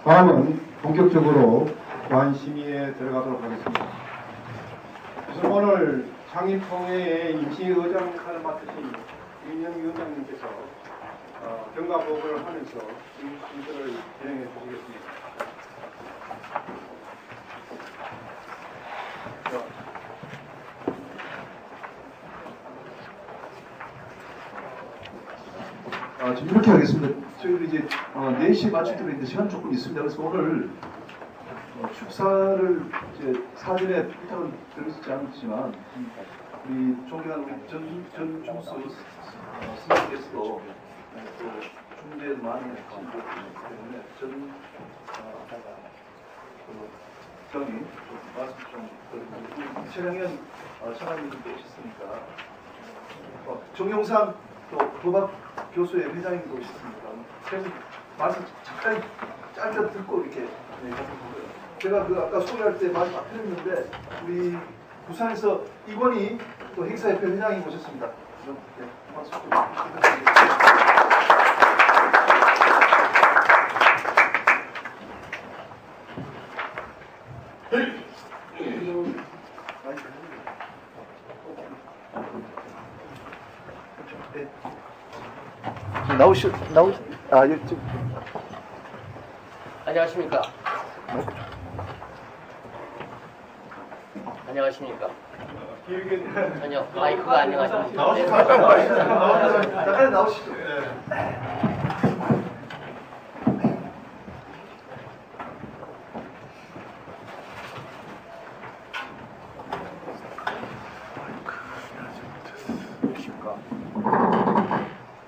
다음은 본격적으로 관심위에 들어가도록 하겠습니다. 우선 오늘 창립통회의 임시의장 역할을 맡으신 김인영 위원장님께서 경과보고를 하면서 이 순서를 진행해 주시겠습니다. 지금 이렇게 하겠습니다. 저희도 이제 4시에 마치기로 했는데 시간 조금 있습니다. 그래서 오늘 축사를 이제 사전에 부탁은 드리지 않았지만 우리 존경하는 우리 전 중수 스님께서도 또 중재에 많은 하신 분이기 때문에 전 경이 말씀 좀 드리고 최영현 차관님도 오셨으니까 정용상 또 도박 교수의 회장님도 오셨습니다. 그래서 말씀 잠깐 짧게 듣고 이렇게 제가 아까 소개할 때 말씀 안 드렸는데 우리 부산에서 이건희 또 행사협회 회장님 오셨습니다. 네, 박수 좀 부탁드립니다. 안녕하십니까. 안녕하십니까. 전혀 마이크가 안녕하십니까. 잠깐 나오시죠.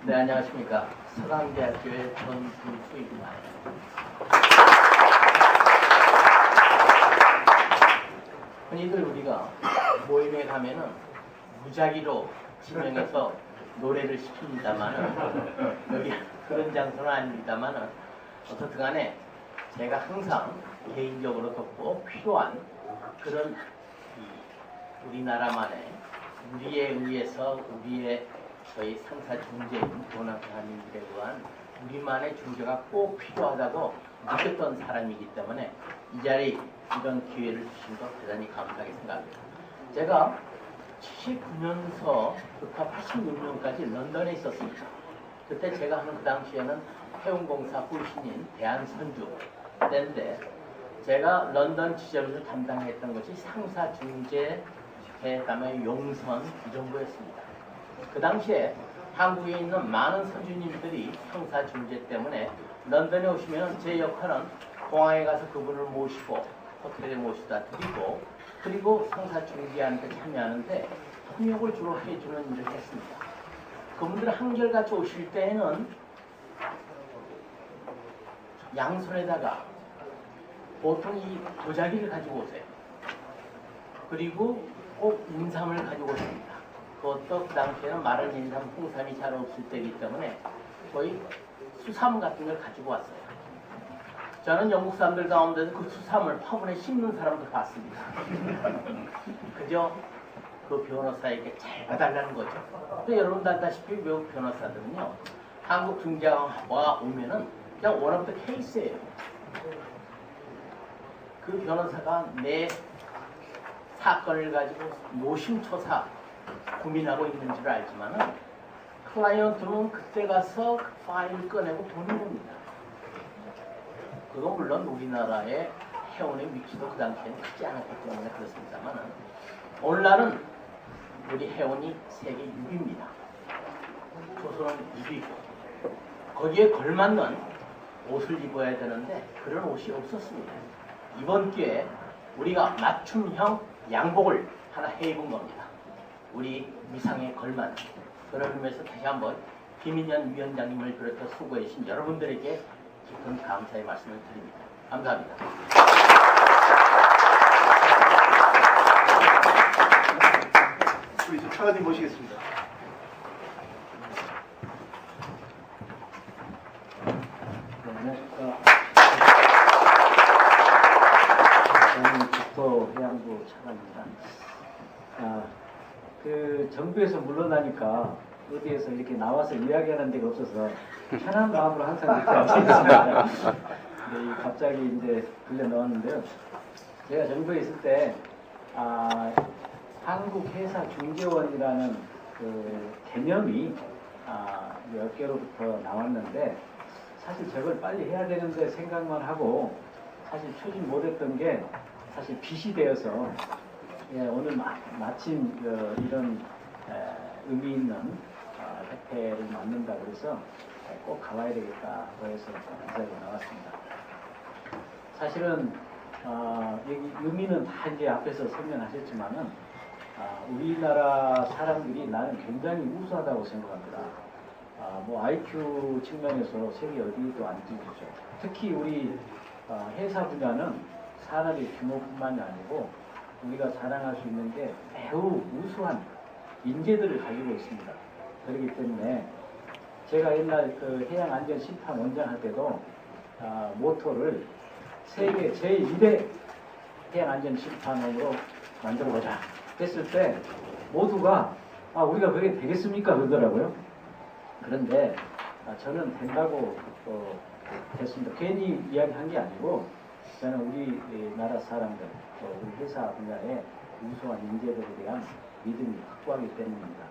네, 안녕하십니까. 서강대학교의 전준수입니다. 흔히들 우리가 모임에 가면은 무작위로 지명해서 노래를 시킵니다만은 여기 그런 장소는 아닙니다만은 어떻든 간에 제가 항상 개인적으로도 꼭 필요한 그런 우리나라만의 우리에 의해서 우리의 저희 상사 중재인 원한 대한민국에 의한 우리만의 중재가 꼭 필요하다고 느꼈던 사람이기 때문에 이 자리 이런 기회를 주신 것 대단히 감사하게 생각합니다. 제가 79년서 86년까지 런던에 있었습니다. 그때 제가 하는 그 당시에는 해운공사 출신인 대한선주 때인데 제가 런던 지점을 담당했던 것이 상사중재, 그다음에 용선 이 정도였습니다. 그 당시에 한국에 있는 많은 선주님들이 상사중재 때문에 런던에 오시면 제 역할은 공항에 가서 그분을 모시고 호텔에 모시다 드리고 그리고 상사중재한테 참여하는데 통역을 주로 해주는 일을 했습니다. 그분들 한결같이 오실 때에는 양손에다가 보통 이 도자기를 가지고 오세요. 그리고 꼭 인삼을 가지고 오십니다. 그것도 그 당시에는 마른 인삼, 홍삼이 잘 없을 때이기 때문에 거의 수삼 같은 걸 가지고 왔어요. 저는 영국 사람들 가운데서 그 수삼을 화분에 심는 사람도 봤습니다. 그저 그 변호사에게 잘 봐달라는 거죠. 또 여러분 다 알다시피 외국 변호사들은요, 한국 중재가 오면은 그냥 원 오브 더 케이스예요. 그 변호사가 내 사건을 가지고 노심초사 고민하고 있는 줄 알지만은 클라이언트는 그때 가서 그 파일을 꺼내고 보는 겁니다. 그건 물론 우리나라의 해운의 위치도 그 당시에는 크지 않았기 때문에 그렇습니다만은 오늘날은 우리 해운이 세계 6위입니다. 조선은 2위고 거기에 걸맞는 옷을 입어야 되는데 그런 옷이 없었습니다. 이번 기회에 우리가 맞춤형 양복을 하나 해입은 겁니다. 우리 위상에 걸맞는 그런 의미에서 다시 한번 김인현 위원장님을 비롯해 수고해 주신 여러분들에게 깊은 감사의 말씀을 드립니다. 감사합니다. 우리 차관님 모시겠습니다. 저는 국토해양부 차관입니다. 그 정부에서 물러나니까 어디에서 이렇게 나와서 이야기하는 데가 없어서 편한 마음으로 항상 이렇게 앉아 있습니다. 근데 갑자기 이제 불려 넣었는데요. 제가 정부에 있을 때 한국회사중재원이라는 그 개념이 몇 개로부터 나왔는데 사실 저걸 빨리 해야 되는데 생각만 하고 사실 추진 못했던 게 사실 빚이 되어서 오늘 마침 이런 의미 있는 협회를 만든다 그래서 꼭 가봐야 되겠다고 해서 이 자리에 나왔습니다. 사실은 여기 의미는 다 이제 앞에서 설명하셨지만은 우리나라 사람들이 나는 굉장히 우수하다고 생각합니다. 뭐 IQ 측면에서 세계 어디도 안 뛰죠. 특히 우리 회사 분야는 산업의 규모뿐만이 아니고 우리가 자랑할 수 있는 게 매우 우수한 인재들을 가지고 있습니다. 그렇기 때문에 제가 옛날 그 해양안전심판 원장 할 때도 모토를 세계 제1의 해양안전심판원으로 만들어보자 했을 때 모두가 우리가 그게 되겠습니까? 그러더라고요. 그런데 저는 된다고 됐습니다. 괜히 이야기한 게 아니고 저는 우리나라 사람들, 우리 회사 분야에 우수한 인재들에 대한 믿음이 확고하기 때문입니다.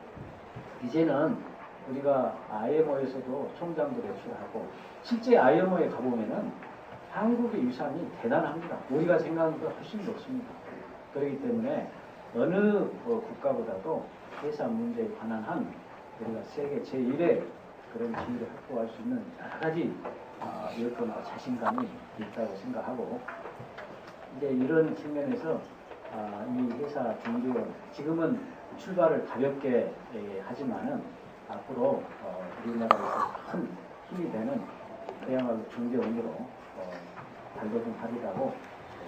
이제는 우리가 IMO에서도 총장도 배출하고 실제 IMO에 가보면은 한국의 위상이 대단합니다. 우리가 생각하는 것보다 훨씬 높습니다. 그렇기 때문에 어느 국가보다도 회사 문제에 관한 한 우리가 세계 제1의 그런 지위를 확보할 수 있는 여러 가지 여건과 자신감이 있다고 생각하고 이제 이런 측면에서 이 회사 중재원 지금은 출발을 가볍게 하지만은 앞으로 우리나라에서 큰 힘이 되는 그야말로 중재원으로 발돋움하리라고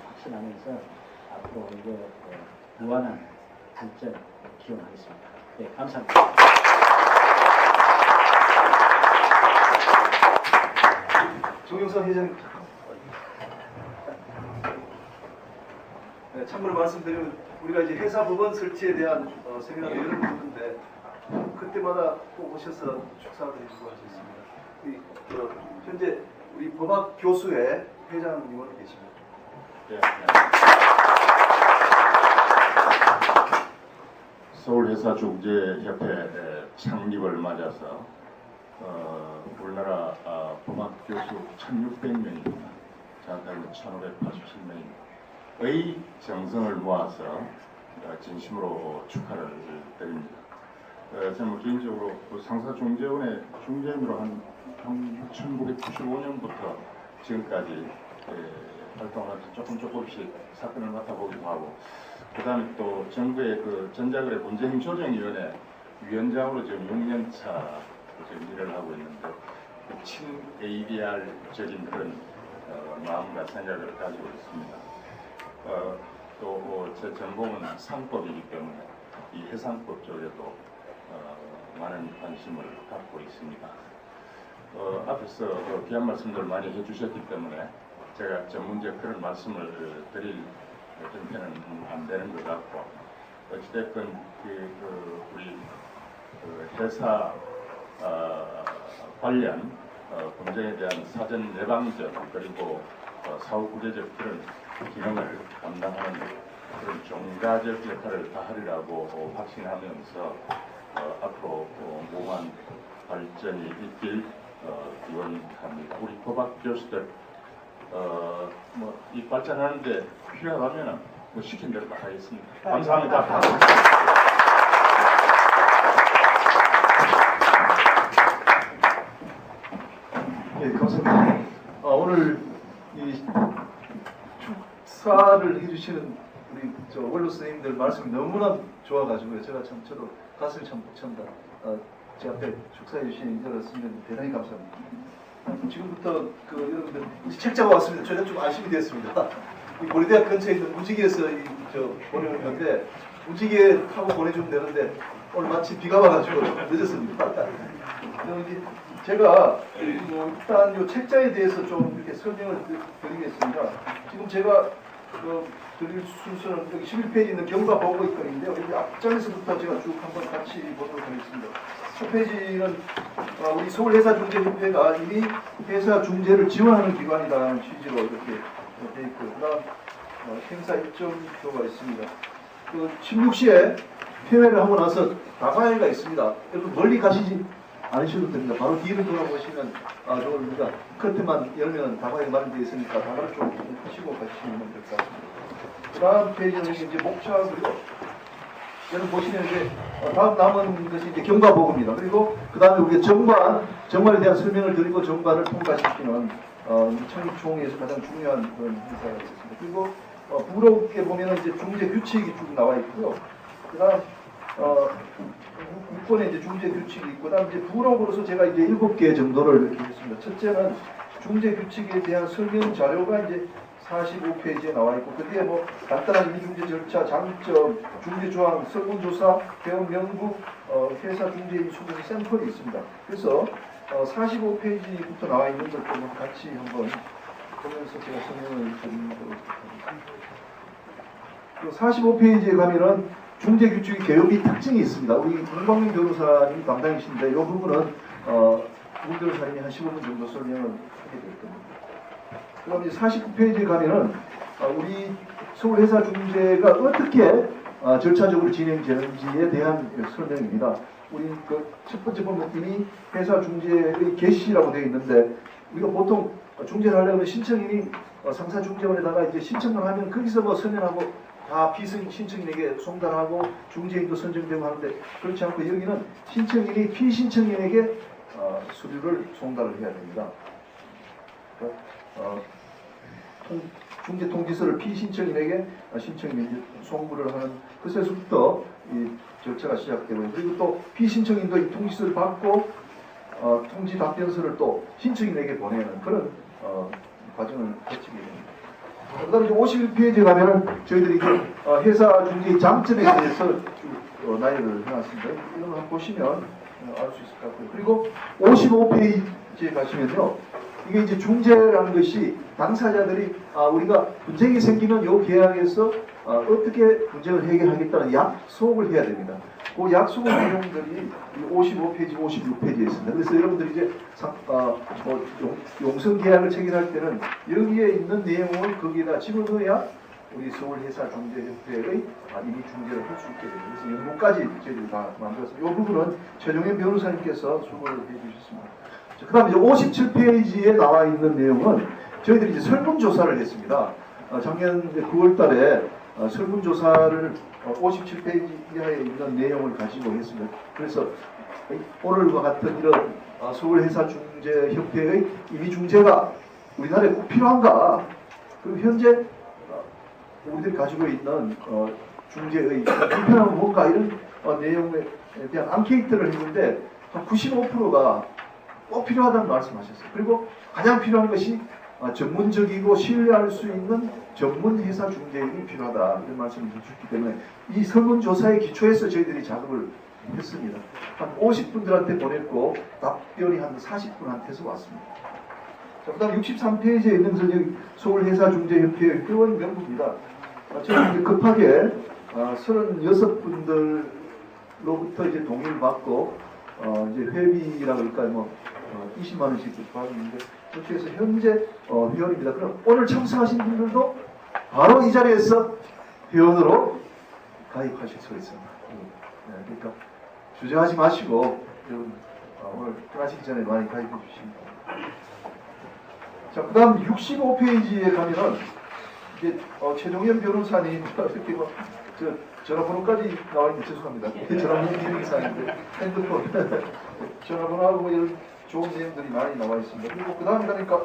확신하면서 앞으로 이제 무한한 발전 기원하겠습니다. 네, 감사합니다. 조경선 회장님. 네, 참고로 말씀드리면 우리가 이제 회사 법원 설치에 대한 세미나를 여러 번 했는데 그때마다 꼭 오셔서 축사드리고 하셨습니다. 현재 우리 법학 교수회 회장님은 계십니다. 네. 서울회사중재협회 창립을 맞아서 우리나라 법학 교수 1,600명입니다. 정확하게 1,587명의 정성을 모아서 진심으로 축하를 드립니다. 저는 개인적으로 상사중재원의 중재인으로 한 1995년부터 지금까지 활동을 조금씩 사건을 맡아보기도 하고, 그 다음에 또 정부의 그 전자거래 분쟁조정위원회 위원장으로 지금 6년차 지금 일을 하고 있는데, 친 ADR적인 그런 마음과 생각을 가지고 있습니다. 또 제 전공은 상법이기 때문에 이 해상법 쪽에도 많은 관심을 갖고 있습니다. 앞에서 귀한 말씀들 많이 해주셨기 때문에 제가 전문적 그런 말씀을 드릴 형편은 안 되는 것 같고, 어찌됐건 우리 회사 관련 범죄에 대한 사전 예방적 그리고 사후 구제적 그런 기능을 감당하는 그런 종가적 역할을 다하리라고 확신하면서 앞으로 무한 발전이 있길 기원합니다. 우리 법학 교수들 이 발전하는데 필요하다면 시킨 대로 다 하겠습니다. 감사합니다. 예, 감사합니다. 오늘 이 축사를 해주시는 우리 원로 선생님들 말씀이 너무나 좋아가지고요. 저도 가슴이 참 벅찬다. 제 앞에 축사해 주신 여러 선생님 대단히 감사합니다. 지금부터 여러분들 책자가 왔습니다. 저희가 좀 안심이 됐습니다. 이 고려대학 근처에 있는 무지개에서 보내는 건데, 무지개 타고 보내주면 되는데 오늘 마침 비가 와가지고 늦었습니다. 제가 일단 이 책자에 대해서 좀 이렇게 설명을 드리겠습니다. 지금 제가 드릴 순서는 여기 11페이지 있는 경과 보고 있거든요. 여기 앞장에서부터 제가 쭉 한번 같이 보도록 하겠습니다. 첫 페이지는 우리 서울회사중재협회가 이미 회사 중재를 지원하는 기관이라는 취지로 이렇게 되어 있고, 그다음 행사 일정표가 있습니다. 16시에 폐회를 하고 나서 다과회가 있습니다. 여러분 멀리 가시지 않으셔도 됩니다. 바로 뒤를 돌아보시면 좋습니다. 커튼만 열면 다과회가 마련되어 있으니까 다과를 좀 하시고 가시면 될 것 같습니다. 그 다음 페이지는 이제 목차고요. 여러분 보시면 이제 다음 남은 것이 이제 경과보고입니다. 그리고 그 다음에 우리가 정관에 대한 설명을 드리고 정관을 통과시키는 창립총회에서 가장 중요한 그런 행사가 있었습니다. 그리고 부록에 보면은 이제 중재 규칙이 쭉 나와 있고요. 그다음 6번에 이제 중재 규칙이 있고, 그다음 이제 부록으로서 제가 이제 7개 정도를 이렇게 했습니다. 첫째는 중재 규칙에 대한 설명 자료가 이제 45페이지에 나와 있고, 그 뒤에 뭐 간단한 이중재 절차, 장점, 중재 조항, 설문조사, 배운 명부, 회사 중재인 수준의 샘플이 있습니다. 그래서 45페이지부터 나와 있는 것도 같이 한번 보면서 제가 설명을 드리도록 하겠습니다. 45페이지에 가면은 중재 규칙의 개혁이 특징이 있습니다. 우리 공방민 변호사님 담당이신데 이 부분은 문 변호사님이 한 15분 정도 설명을 하게 될 겁니다. 그다음 이제 49페이지에 가면은 우리 서울회사 중재가 어떻게 절차적으로 진행되는지에 대한 설명입니다. 우리 첫 번째 보면 이미 회사 중재의 개시라고 되어 있는데, 우리가 보통 중재를 하려면 신청인이 상사중재원에다가 이제 신청을 하면 거기서 뭐 서면하고 다 신청인에게 송달하고 중재인도 선정되고 하는데, 그렇지 않고 여기는 신청인이 피신청인에게 서류를 송달을 해야 됩니다. 중재 통지서를 피신청인에게 신청인이 송부를 하는 그것에서부터 이 절차가 시작되고요. 그리고 또 피신청인도 이 통지서를 받고 통지 답변서를 또 신청인에게 보내는 그런 과정을 거치게 됩니다. 그 다음에 51페이지에 가면은 저희들이 회사 중재의 장점에 대해서 쭉 나열을 해놨습니다. 이런 거 한번 보시면 알 수 있을 것 같고요. 그리고 55페이지에 가시면요. 이게 이제 중재라는 것이 당사자들이 우리가 분쟁이 생기면 요 계약에서 어떻게 분쟁을 해결하겠다는 약속을 해야 됩니다. 그 약속 내용들이 55페이지, 56페이지에 있습니다. 그래서 여러분들이 이제 용선 계약을 체결할 때는 여기에 있는 내용을 거기에다 집어넣어야 우리 서울회사중재협회의 임의 중재를 할 수 있게 됩니다. 그래서 연구까지 저희들이 다 만들었습니다. 이 부분은 최종현 변호사님께서 수고를 해주셨습니다. 그 다음에 이제 57페이지에 나와 있는 내용은 저희들이 이제 설문조사를 했습니다. 작년 9월 달에 설문조사를 57페이지 이하에 있는 내용을 가지고 했습니다. 그래서 오늘과 같은 이런 서울회사중재협회의 임의중재가 우리나라에 꼭 필요한가? 그리고 현재 우리들이 가지고 있는 중재의 불편함은 뭔가 이런 내용에 대한 앙케이트를 했는데 한 95%가 꼭 필요하다는 말씀하셨어요. 그리고 가장 필요한 것이 전문적이고 신뢰할 수 있는 전문회사 중재인이 필요하다 이런 말씀을 해주셨기 때문에 이 설문조사의 기초에서 저희들이 작업을 했습니다. 한 50분들한테 보냈고 답변이 한 40분한테서 왔습니다. 그 다음 63페이지에 있는 것은 서울회사중재협회의 회원 명부입니다. 저희는 이제 급하게 36분들로부터 이제 동의를 받고 이제 회비라고 할까요? 20만 원씩 받았는데 그렇게 해서 현재 회원입니다. 그럼 오늘 참석하신 분들도 바로 이 자리에서 회원으로 가입하실 수가 있습니다. 그러니까 주저하지 마시고 여러분 오늘 떠나시기 전에 많이 가입해 주십니다. 자, 그 다음 65페이지에 가면은 이제 최종현 변호사님 이렇게 뭐 전화번호까지 나와 있는데 죄송합니다. 전화번호 기능이 이상인데 핸드폰 전화번호하고 뭐 이런 좋은 내용들이 많이 나와 있습니다. 그리고 그 다음에 가니까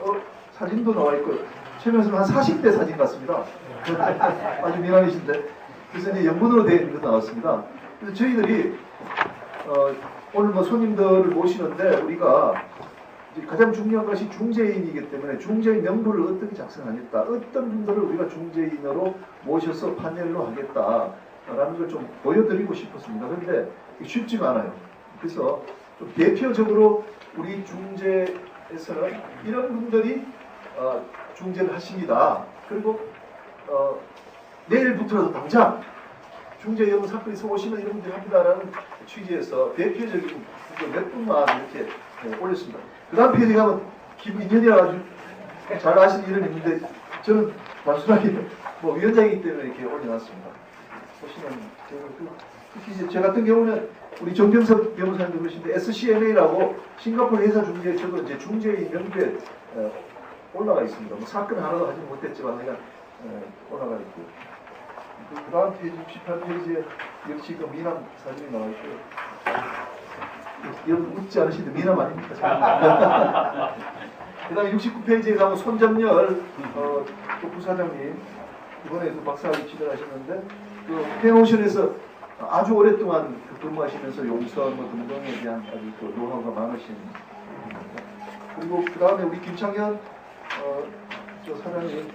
사진도 나와 있고 최 변호사는 한 40대 사진 같습니다. 아주 미남이신데 그래서 이제 연분으로 되어 있는 거 나왔습니다. 그래서 저희들이 오늘 뭐 손님들을 모시는데 우리가 가장 중요한 것이 중재인이기 때문에 중재인 명부를 어떻게 작성하겠다, 어떤 분들을 우리가 중재인으로 모셔서 판결로 하겠다라는 걸 좀 보여드리고 싶었습니다. 그런데 쉽지가 않아요. 그래서 좀 대표적으로 우리 중재에서는 이런 분들이 중재를 하십니다. 그리고 내일부터라도 당장 중재 여러 사건이 오시면 이런 분들이 합니다라는 취지에서 대표적인 몇 분만 이렇게 올렸습니다. 그 다음 페이지 가면 김인현이라 아주 잘 아시는 이름이 있는데 저는 단순하게 뭐 위원장이기 때문에 이렇게 올려놨습니다. 보시면 특히 제 같은 경우는 우리 정병석 변호사님도 그러신데 SCMA라고 싱가포르 회사 중재 저도 이제 중재인 명부에 올라가 있습니다. 뭐 사건 하나도 하지 못했지만 내가 올라가 있고 그 다음 페이지 68페이지에 역시 그 미남 사진이 나와 있고요. 여러분 웃지 않으시는데 미남 아닙니까? 그 다음에 69페이지에 가면 손정열 부사장님 이번에 그 박사학위 취득하셨는데 그 펜오션에서 아주 오랫동안 근무하시면서 용선 뭐 등등에 대한 아주 그 노하우가 많으신 그리고 그 다음에 우리 김창현 저 사장님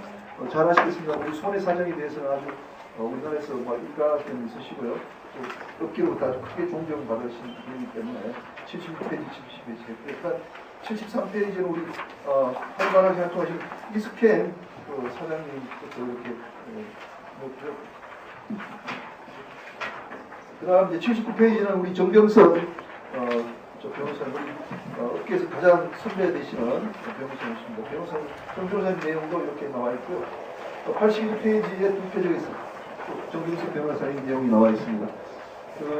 잘 아시겠습니다. 우리 손해 사정에 대해서는 아주 우리나라에서 뭐 일가견이 있으시고요. 또 업계로부터 아주 크게 존경받으신 분이기 때문에 76페이지, 70페이지, 그러니까 73페이지는 우리 활발하게 활동하시는 이스캔 사장님부터 이렇게 그 다음 이제 79페이지는 우리 정병석 저 변호사님 업계에서 가장 선배 되시는 변호사님이십니다. 정 변호사님 내용도 이렇게 나와 있고요. 81페이지에 두 페이지가 있습니다. 정병석 변호사님 내용이 나와 있습니다.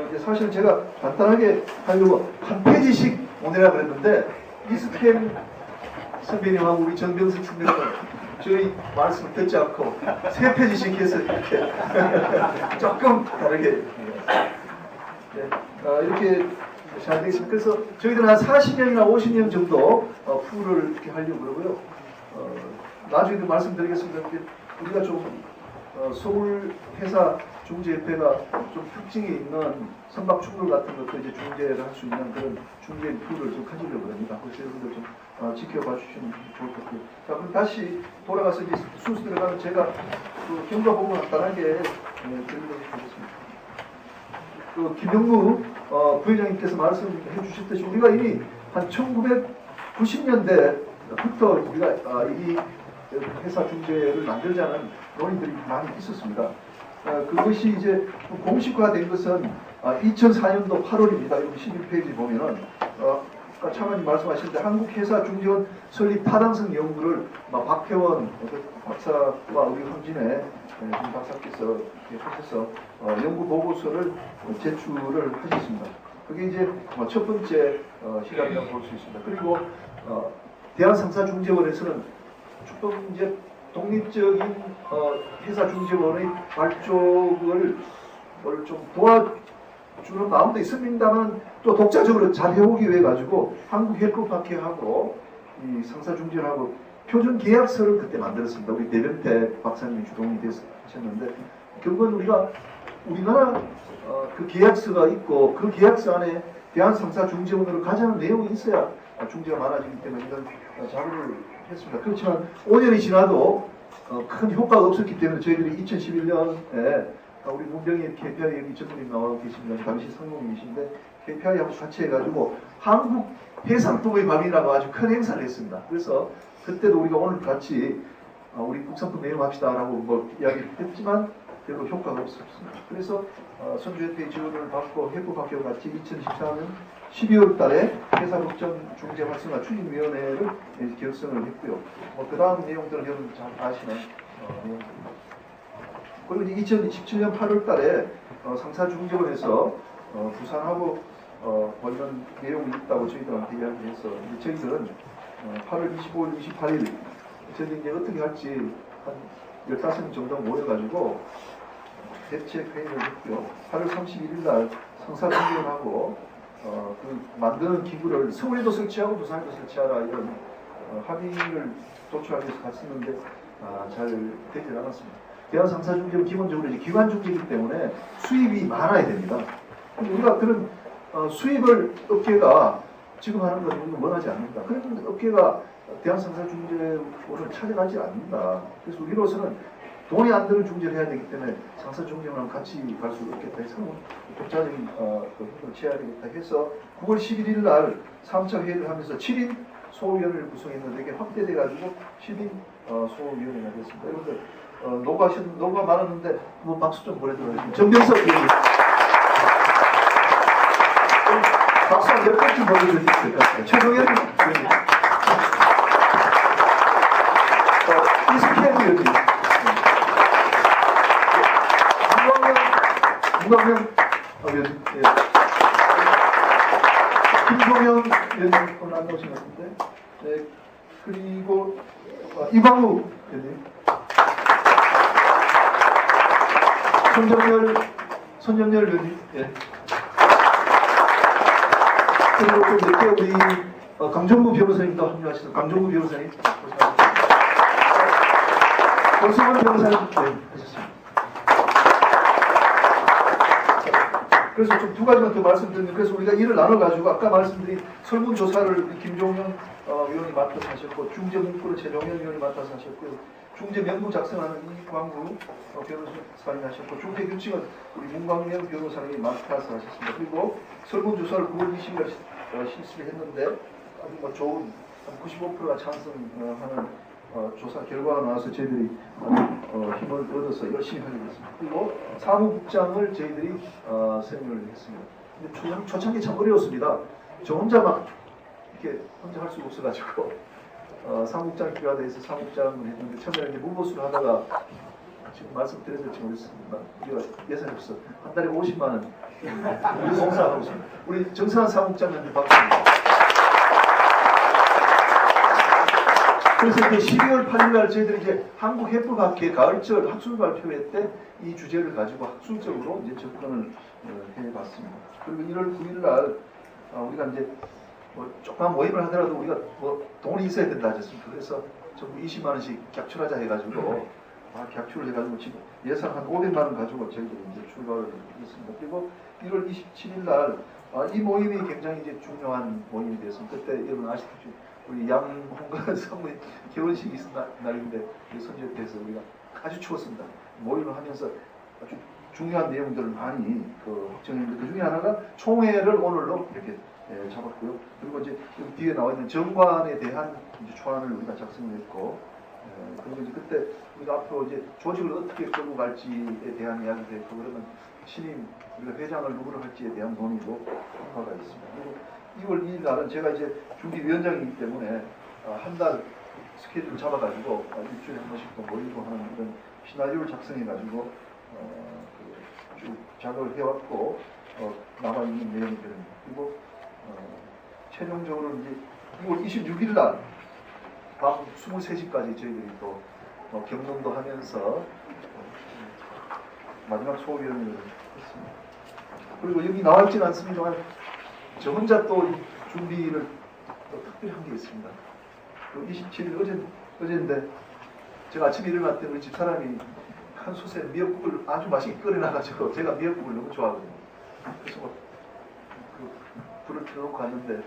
이제 사실 제가 간단하게 하려고 한 페이지씩 보내라 그랬는데 이스캔 선배님하고 우리 정병석 선배님은 저희 말씀을 듣지 않고 3페이지씩 해서 이렇게 조금 다르게 이렇게 잘 되겠습니다. 그래서 저희들은 한 40년이나 50년 정도 풀을 이렇게 하려고 그러고요. 나중에도 말씀드리겠습니다. 우리가 좀 서울 회사 중재협회가 좀 특징이 있는 선박 충돌 같은 것도 이제 중재를 할 수 있는 그런 중재 풀을 좀 가지려고 합니다. 그래서 여러분들 좀 지켜봐 주시면 좋을 것 같고요. 자, 그럼 다시 돌아가서 이제 순서 들어가면 제가 그 경과 보고 간단하게 드리도록 하겠습니다. 그 김영무 부회장님께서 말씀해 주셨듯이 우리가 이미 한 1990년대부터 우리가 이 회사 중재를 만들자는 논의들이 많이 있었습니다. 그것이 이제 공식화된 것은 2004년도 8월입니다. 여기 11페이지 보면은 아까 차관님 말씀하셨는데 한국회사중재원 설립 타당성 연구를 박혜원 박사와 우리 황진애 박사께서 하셔서 연구 보고서를 제출을 하셨습니다. 그게 이제 첫 번째 시각이라고 볼 수 있습니다. 그리고 대한상사중재원에서는 조금 이제 독립적인 회사중재원의 발족을 좀 도와주는 마음도 있습니다만 또 독자적으로 잘 해오기 위해 가지고 한국협력학회하고 이 상사중재원하고 표준 계약서를 그때 만들었습니다. 우리 대변태 박사님이 주동이 되셨는데 결국은 우리나라 그 계약서가 있고 그 계약서 안에 대한상사중재원으로 가자는 내용이 있어야 중재가 많아지기 때문에 이런 자료를 했습니다. 그렇지만 5년이 지나도 큰 효과가 없었기 때문에 저희들이 2011년에 우리 문병희 KPI 여기 전문인 나와 계십니다. 당시 상무님이신데 KPI하고 같이 해가지고 한국 해상품의 밤이라고 아주 큰 행사를 했습니다. 그래서 그때도 우리가 오늘 같이 우리 국산품 내용합시다라고 뭐 이야기를 했지만 별로 효과가 없었습니다. 그래서 선주협회의 지원을 받고 협업학회와 같이 2014년 12월 달에 회사법정 중재 활성화 추진위원회를 결성을 했고요. 그 다음 내용들은 여러분 잘 아시는 내용입니다. 그리고 2017년 8월 달에 상사중재원에서 부산하고 관련 내용이 있다고 저희들한테 이야기를 해서 저희들은 8월 25일, 28일 저희들이 이제 어떻게 할지 한 15명 정도 모여가지고 대책 회의를 했고요. 8월 31일 날 상사중재원하고 그 만드는 기구를 서울에도 설치하고 부산에도 설치하라 이런 합의를 도출하기 위해서 갔었는데 잘 되지 않았습니다. 대한상사중재는 기본적으로 이제 기관중재이기 때문에 수입이 많아야 됩니다. 우리가 그런 수입을 업계가 지금 하는 것은 원하지 않는다. 그런 업계가 대한상사중재원을 찾아가지 않는다. 그래서 우리로서는 돈이 안 드는 중재를 해야 되기 때문에 상사중재원랑 같이 갈 수 없겠다 해서 독자적인 힘을 취해야 되겠다 해서 9월 11일 날 3차 회의를 하면서 7인 소위원회를 구성했는데 이게 확대돼가지고 10인 소위원회가 됐습니다. 여러분들 노가 많았는데 한번 박수 좀 보내드리겠습니다. 정병석 의원님 박수 몇 번쯤 보내주실 수 있을 것 같아요. 최동현 의원님 이스케일 의원님 문광명 의원님 김종현 의원님 오늘 안 나오신 것 같은데 네, 그리고 이광우 의원님 손정열 의원님 예. 그리고 좀 늦게 우리 강정구 변호사님도 합류하시죠. 강정구 변호사님 권성원 변호사님 하셨습니다. 그래서 좀 두 가지만 더 말씀드리면 그래서 우리가 일을 나눠가지고 아까 말씀드린 설문조사를 김종현 위원이 맡아서 하셨고 중재 문구를 최종현 위원이 맡아서 하셨고요. 중재 명부 작성하는 이광구 변호사님이 하셨고 중재 규칙은 우리 문광명 변호사님이 맡아서 하셨습니다. 그리고 설문조사를 9월 20일 실시했는데 아주 뭐 좋은 95%가 찬성하는 조사 결과가 나와서 저희들이 힘을 얻어서 열심히 하게 됐습니다. 그리고 사무국장을 저희들이 선임을 했습니다. 근데 초창기 참 어려웠습니다. 저 혼자 막 이렇게 혼자 할 수가 없어가지고 사무국장 필요하다 해서 사무국장을 했는데 처음에 이제 무보수를 하다가 지금 말씀드려서 모르겠습니다. 우리가 예산이 없어 한 달에 50만 원 우리 공사하고 있습니다. 우리 정선한 사무국장한테 박수입니다. 그래서 이제 12월 8일 날 저희들이 이제 한국협법학회 가을철 학술 발표회 때 이 주제를 가지고 학술적으로 이제 접근을 해봤습니다. 그리고 1월 9일 날 우리가 이제 뭐 조그만 모임을 하더라도 우리가 뭐 돈이 있어야 된다 하셨습니다. 그래서 전부 20만 원씩 객출하자 해가지고 객출을 해가지고 지금 예산 한 500만 원 가지고 저희들이 이제 출발을 했습니다. 그리고 1월 27일 날 이 모임이 굉장히 이제 중요한 모임이 됐습니다. 그때 여러분 아시다시피 우리 양홍관 사무의 결혼식이 있었던 날인데 선지협회에서 우리가 아주 추웠습니다. 모임을 하면서 아주 중요한 내용들을 많이 확정했는데 그 중에 하나가 총회를 오늘로 이렇게 잡았고요. 그리고 이제 여기 뒤에 나와 있는 정관에 대한 이제 초안을 우리가 작성을 했고, 그리고 이제 그때 우리가 앞으로 이제 조직을 어떻게 끌고 갈지에 대한 이야기도 했고, 그러면 신임 우리가 회장을 누구로 할지에 대한 논의도 한 바가 있습니다. 그리고 2월 2일 날은 제가 이제 준비위원장이기 때문에 한 달 스케줄 잡아가지고 일주일에 한 번씩 또 모이고 하는 그런 시나리오를 작성해가지고 쭉 작업을 해왔고 나와 있는 내용들입니다. 그리고 최종적으로 이제 2월 26일 날 밤 23시까지 저희들이 또 경론도 하면서 마지막 소위원회를 했습니다. 그리고 여기 나와 있지는 않습니다만 저 혼자 또 준비를 또 특별히 한 게 있습니다. 27일 어제인데 제가 아침에 일어났더니 우리 집사람이 한 솥에 미역국을 아주 맛있게 끓여놔가지고 제가 미역국을 너무 좋아하거든요. 그래서 불을 켜놓고 갔는데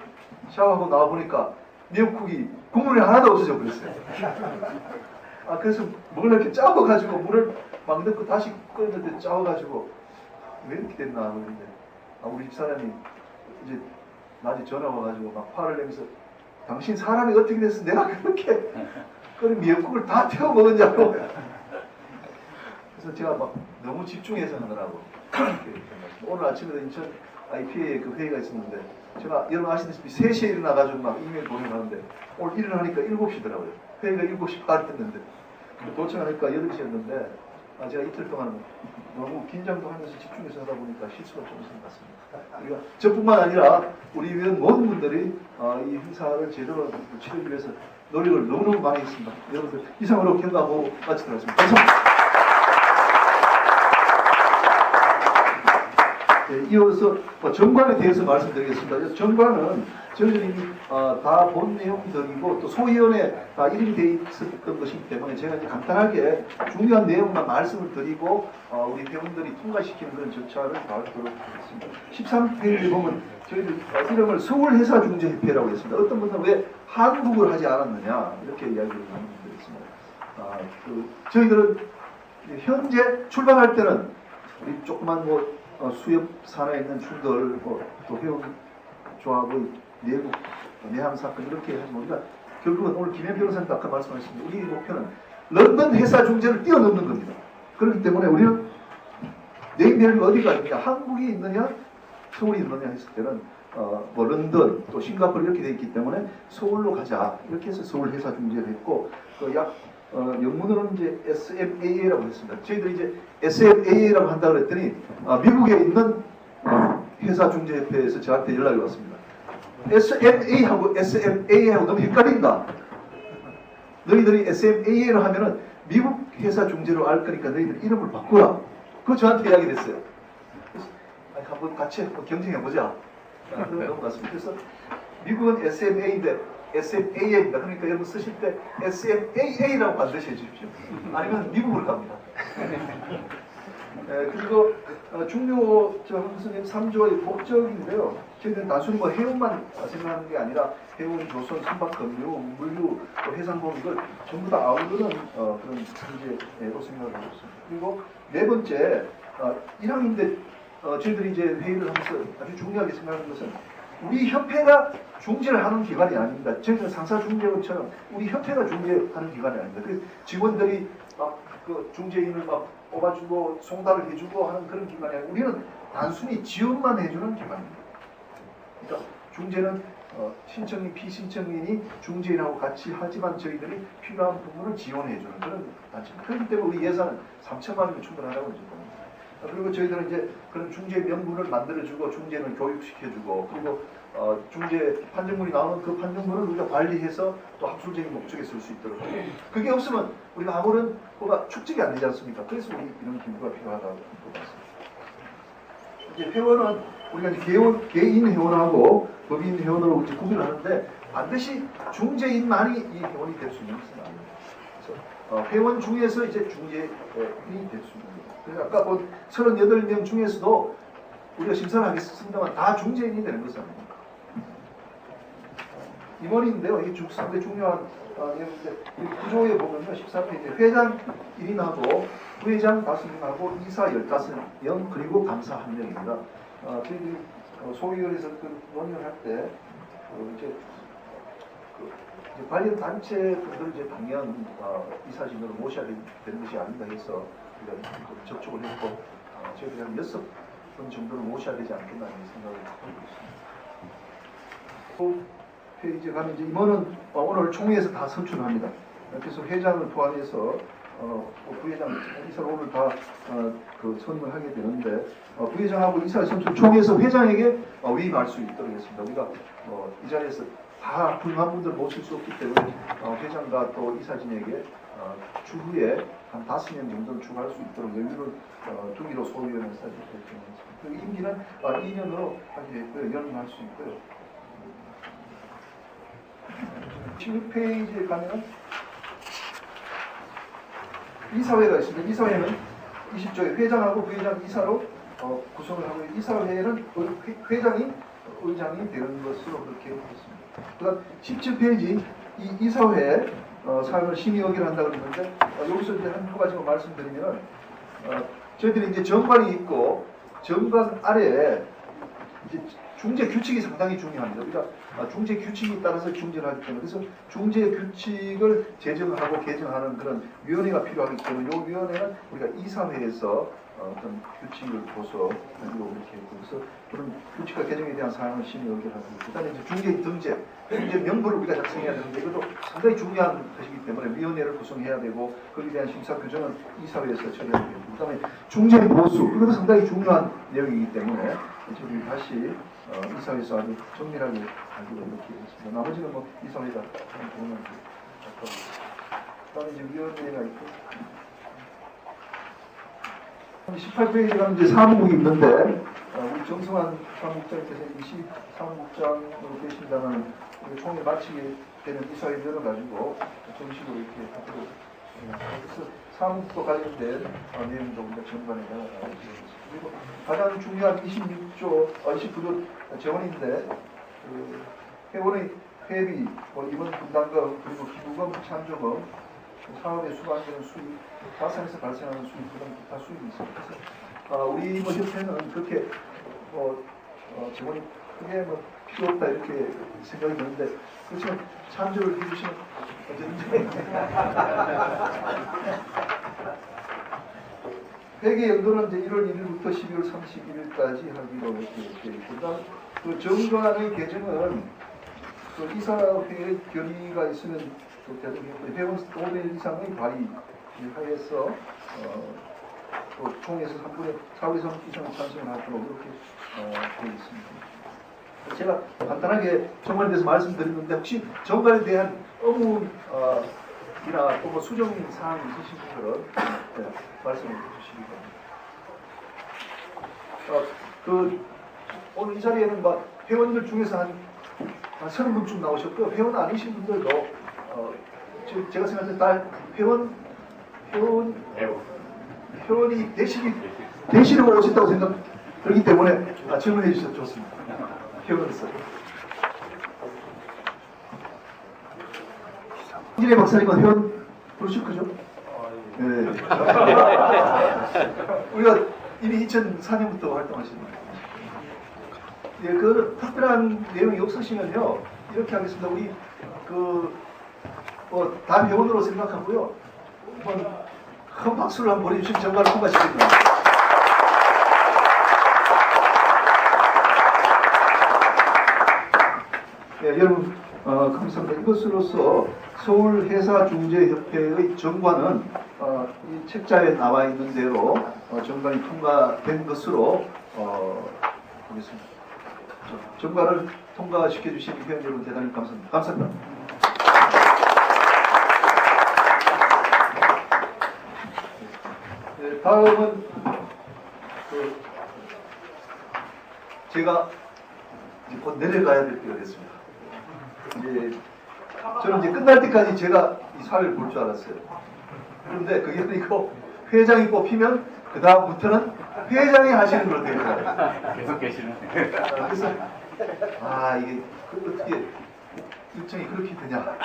샤워하고 나와보니까 미역국이 국물이 하나도 없어져 버렸어요. 그래서 뭘 이렇게 짜워가지고 물을 막 넣고 다시 끓였는데 짜워가지고 왜 이렇게 됐나 그러는데 우리 집사람이 이제 낮에 전화 와가지고 막 화를 내면서 당신 사람이 어떻게 돼서 내가 그렇게 끓인 미역국을 다 태워 먹었냐고. 그래서 제가 막 너무 집중해서 하느라고 오늘 아침에도 인천 IPA 그 회의가 있었는데 제가 여러분 아시다시피 3시에 일어나가지고 막 이메일 보내는데 오늘 일어나니까 7시더라고요. 회의가 7시 반 됐는데 도착하니까 8시였는데 제가 이틀 동안 너무 긴장도 하면서 집중해서 하다 보니까 실수가 좀 있는 것 같습니다. 그러니까 저뿐만 아니라 우리 위원 모든 분들이 이 행사를 제대로 치르기 위해서 노력을 너무너무 많이 했습니다. 여러분들 이상으로 경감하고 마치도록 하겠습니다. 감사합니다. 네, 이어서 정관에 대해서 말씀드리겠습니다. 정관은 저희들이 다 본 내용들이고 또 소위원회 다 일인이 되어 있었던 것이기 때문에 제가 이제 간단하게 중요한 내용만 말씀을 드리고 우리 회원들이 통과시키는 그런 절차를 밟도록 하겠습니다. 13페이지에 보면 저희들 이름을 서울회사중재협회라고 했습니다. 어떤 분들은 왜 한국을 하지 않았느냐 이렇게 이야기를 드렸습니다. 저희들은 현재 출발할 때는 우리 조그만 수협 산하에 있는 충돌 또 회원 조합의 내국 내함 사건 이렇게 해서 우리가 결국은 오늘 김현 변호사님도 아까 말씀하셨습니다. 우리 목표는 런던 회사 중재를 뛰어넘는 겁니다. 그렇기 때문에 우리는 네임밸류가 어디가 있느냐, 한국이 있느냐, 서울이 있느냐 했을 때는 런던 또 싱가포르 이렇게 되어 있기 때문에 서울로 가자 이렇게 해서 서울 회사 중재를 했고 영문으로는 이제 SMAA라고 했습니다. 저희들이 이제 SMAA라고 한다고 그랬더니 미국에 있는 회사 중재협회에서 저한테 연락이 왔습니다. SMA하고 SMA하고 너무 헷갈린다. 너희들이 SMAA로 하면은 미국 회사 중재로 알 거니까 너희들 이름을 바꾸라. 그거 저한테 이야기를 했어요. 그래서 한번 같이 경쟁해보자. 넘어갔습니다. 그래서 미국은 SMA인데 SMA입니다. 그러니까 여러분 쓰실 때 SMAA라고 반드시 해주십시오. 아니면 미국으로 갑니다. 그리고 중요 선생님 3조의 목적인데요. 저희는 단순히 해운만 생각하는 게 아니라 해운, 조선, 선박, 금융, 물류, 해상공업 이걸 전부 다 아우르는 그런 문제로 생각을 하고 있습니다. 그리고 네 번째 1항인데 저희들이 이제 회의를 하면서 아주 중요하게 생각하는 것은 우리 협회가 중재를 하는 기관이 아닙니다. 저희는 상사중재원처럼 우리 협회가 중재하는 기관이 아닙니다. 그 직원들이 그 중재인을 뽑아주고 송달을 해주고 하는 그런 기관이 아니고 우리는 단순히 지원만 해주는 기관입니다. 그러니까 중재는 신청인, 피신청인이 중재인하고 같이 하지만 저희들이 필요한 부분을 지원해주는 그런 단체입니다. 그렇기 때문에 우리 예산은 3천만 원이면 충분하다고 생각합니다. 그리고 저희들은 이제 그런 중재 명분을 만들어주고 중재는 교육시켜주고 그리고 중재 판정문이 나오는 그 판정문을 우리가 관리해서 또 학술적인 목적에 쓸 수 있도록 하고 그게 없으면 우리가 아무런 뭐가 축적이 안 되지 않습니까? 그래서 우리 이런 기구가 필요하다고 봤습니다. 이제 회원은 우리가 이제 개인 회원하고 법인 회원으로 이제 구분을 하는데 반드시 중재인만이 이 회원이 될 수 있는 것은 아닙니다. 그래서 회원 중에서 이제 중재인이 될 수 있는 겁니다. 그래서 아까 본 38명 중에서도 우리가 심사를 하겠습니다만 다 중재인이 되는 것은 아닙니다. 임원인데요. 이게 상당히 중요한 내용인데 이 구조에 보면요 14페이지 회장 1인하고 부회장 5명하고 이사 15명 그리고 감사 1명입니다. 저희들이 소위원회에서 그 논의를 할 때 이제 관련 단체 분들을 이제 당연 이사진으로 모셔야 되는 것이 아닌가 해서 우리가 접촉을 했고 저희들이 한 6분 정도를 모셔야 되지 않겠나 하는 생각을 하고 있습니다. 페이지에 가면 이제 임원은 오늘 총회에서 다 선출합니다. 그래서 회장을 포함해서 부회장, 이사를 오늘 다 그 선임을 하게 되는데 부회장하고 이사 선출 총회에서 회장에게 위임할 수 있도록 했습니다. 우리가 이 자리에서 다 훌륭한 분들 모실 수 없기 때문에 회장과 또 이사진에게 추후에 한 5명 정도를 추가할 수 있도록 여유를 두기로 소위원회에서 결정했습니다. 그리고 임기는 2년으로 하게 했고요. 연임할 수 있고요. 16페이지에 가면 이사회가 있습니다. 이사회는 20조에 회장하고 부회장 이사로 구성을 하고 이사회는 회장이 의장이 되는 것으로 그렇게 했습니다. 그다음 17페이지 이 이사회 사항을 심의 의결을 한다고 그러는데 여기서 이제 한 두 가지만 말씀드리면 저희들이 이제 정관이 있고 정관 아래에 이제 중재 규칙이 상당히 중요합니다. 우리가 중재 규칙에 따라서 중재를 하기 때문에 그래서 중재 규칙을 제정하고 개정하는 그런 위원회가 필요하기 때문에 이 위원회는 우리가 이사회에서 어떤 규칙을 구성하기로 이렇게 했고 그래서 그런 규칙과 개정에 대한 사항을 심의 의결하고 그다음에 이제 중재 등재, 중재 명부를 우리가 작성해야 되는데 이것도 상당히 중요한 것이기 때문에 위원회를 구성해야 되고 거기에 대한 심사 규정은 이사회에서 처리해야 되고 그다음에 중재 보수 그것도 상당히 중요한 내용이기 때문에 저희 다시 이사회에서 아주 정밀하게 하기로 이렇게 했습니다. 나머지는 뭐 이사회가 보면 그다음에 이제 위원회가 있고 18페이지에 가면 이제 사무국이 있는데 우리 정성환 사무국장께서 이 사무국장으로 계신다는 총회 마치게 되는 이사회 열어가지고 정식으로 이렇게 하도록 그래서 사무국과 관련된 내용도 우리가 정관에다 넣어주겠습니다. 그리고 가장 중요한 29조 재원인데 회원의 회비, 임원 분담금 그리고 기부금, 찬조금 사업에 수반되는 수입, 가상에서 발생하는 수입, 그다음 기타 수입이 있습니다. 그래서 우리 협회는 그렇게 재원이 크게 필요 없다 이렇게 생각이 드는데 그렇지만 참조를 해주시면 언제든지 회계 연도는 이제 1월 1일부터 12월 31일까지 하기로 이렇게 있고 그다음 그 정관의 개정은 그 이사회의 결의가 있으면 회원 5대 이상의 발의하에서 또 총회에서 3분의 4회 이상 찬성을 하도록 이렇게 되어 있습니다. 제가 간단하게 정관에 대해서 말씀드렸는데 혹시 정관에 대한 의문이나 또 수정 사항이 있으신 분들은 말씀을 해주시기 바랍니다. 오늘 이 자리에는 회원들 중에서 한 30분쯤 나오셨고 회원 아니신 분들도 제가 생각할 때 회원이 되시려고 오셨다고 생각하기 때문에 질문해 주셔서 좋습니다. 회원으로서. 황진애 박사님은 회원 그러실 거죠? 네. 우리가 이미 2004년부터 활동하시는 예, 그 특별한 내용이 없으시면요 이렇게 하겠습니다. 우리 다 회원으로 생각하고요. 큰 박수를 한번 보내주시면 정관을 통과시킵니다. 예, 여러분 감사합니다. 이것으로서 서울회사중재협회의 정관은 이 책자에 나와 있는 대로 정관이 통과된 것으로 보겠습니다. 정관을 통과시켜 주신 회원 여러분 대단히 감사합니다. 감사합니다. 네, 다음은 제가 이제 곧 내려가야 될 때가 됐습니다. 저는 이제 끝날 때까지 제가 이 사회를 볼 줄 알았어요. 그런데 그게 아니고 회장이 뽑히면 그 다음부터는 회장이 하시는 걸로 되어 있어요. 계속 계시는. 그래서 이게 어떻게 일정이 그렇게 되냐.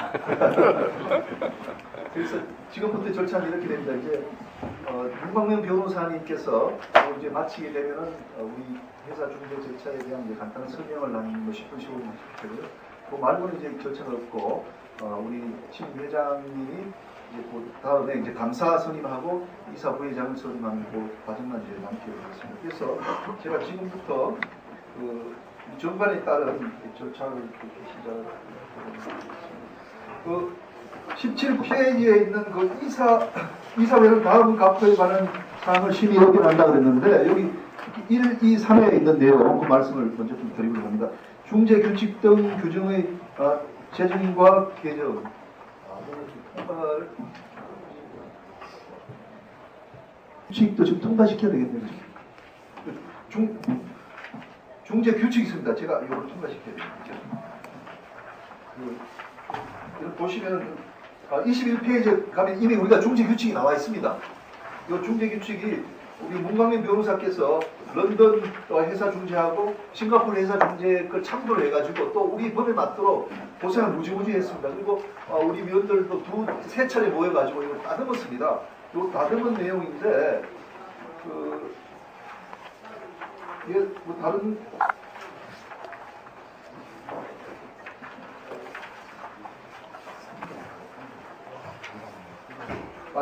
그래서 지금부터 절차는 이렇게 됩니다. 이제 문광명 변호사님께서 이제 마치게 되면은 우리 회사 중재 절차에 대한 이제 간단한 설명을 한 10분 15분 하시고요. 그 말고는 이제 절차가 없고 우리 신 회장님이 이제 그 다음에 이제 감사 선임하고 이사 부회장을 선임하는 그 과정만 이제 남게 되겠습니다. 그래서 제가 지금부터 그 정관에 따른 절차를 그 17페이지에 있는 그 이사회는 다음 각서에 관한 사항을 심의 확인한다 그랬는데 여기 1, 2, 3에 있는 내용 그 말씀을 먼저 좀 드리려고 합니다. 중재 규칙 등 규정의 제정과 개정 규칙도 좀 통과시켜야 되겠네요. 중재 규칙이 있습니다. 제가 이걸 통과시켜야 됩니다. 보시면 21페이지에 가면 이미 우리가 중재 규칙이 나와 있습니다. 이 중재 규칙이 우리 문광민 변호사께서 런던 회사 중재하고 싱가포르 회사 중재 걸 참고를 해가지고 또 우리 법에 맞도록 고생을 무지무지 했습니다. 그리고 우리 위원들도 세 차례 모여가지고 이걸 다듬었습니다. 이 다듬은 내용인데 이게 뭐 다른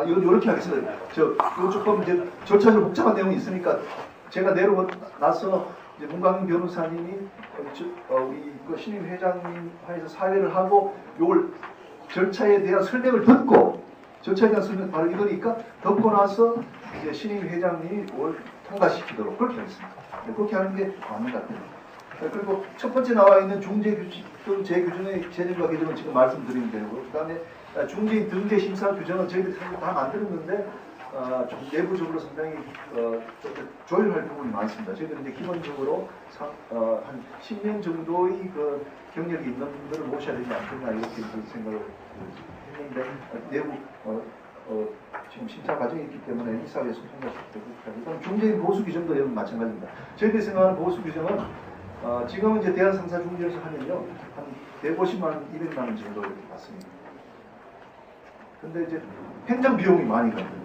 이건 이렇게 하겠습니다. 이거 조금 이제 절차적으로 복잡한 내용이 있으니까 제가 내려놔서 이제 문광민 변호사님이 우리 그 신임 회장님 하에서 사회를 하고 요걸 절차에 대한 설명을 듣고 절차에 대한 설명 바로 이거니까 듣고 나서 이제 신임 회장님이 이걸 통과시키도록 그렇게 하겠습니다. 네, 그렇게 하는 게 맞는 것 같아요. 네, 그리고 첫 번째 나와 있는 중재 규칙 또는 재규정의 제정과 개정은 지금 말씀드리면 되고 그다음에 중재인 등재 심사 규정은 저희들이 사실 다 만들었는데 좀 내부적으로 상당히 좀 조율할 부분이 많습니다. 저희들은 이제 기본적으로 한 10년 정도의 그 경력이 있는 분들을 모셔야 되지 않겠나 이렇게 생각을 했는데 내부 지금 심사 과정이 있기 때문에 이사회에서 통과시키도록 일단 중재인 보수 규정도 여러분 마찬가지입니다. 저희들이 생각하는 보수 규정은 지금은 이제 대한 상사 중재에서 하면요 한 150만 원, 200만 원 정도 이렇게 받습니다. 근데 이제 행정 비용이 많이 가거든요.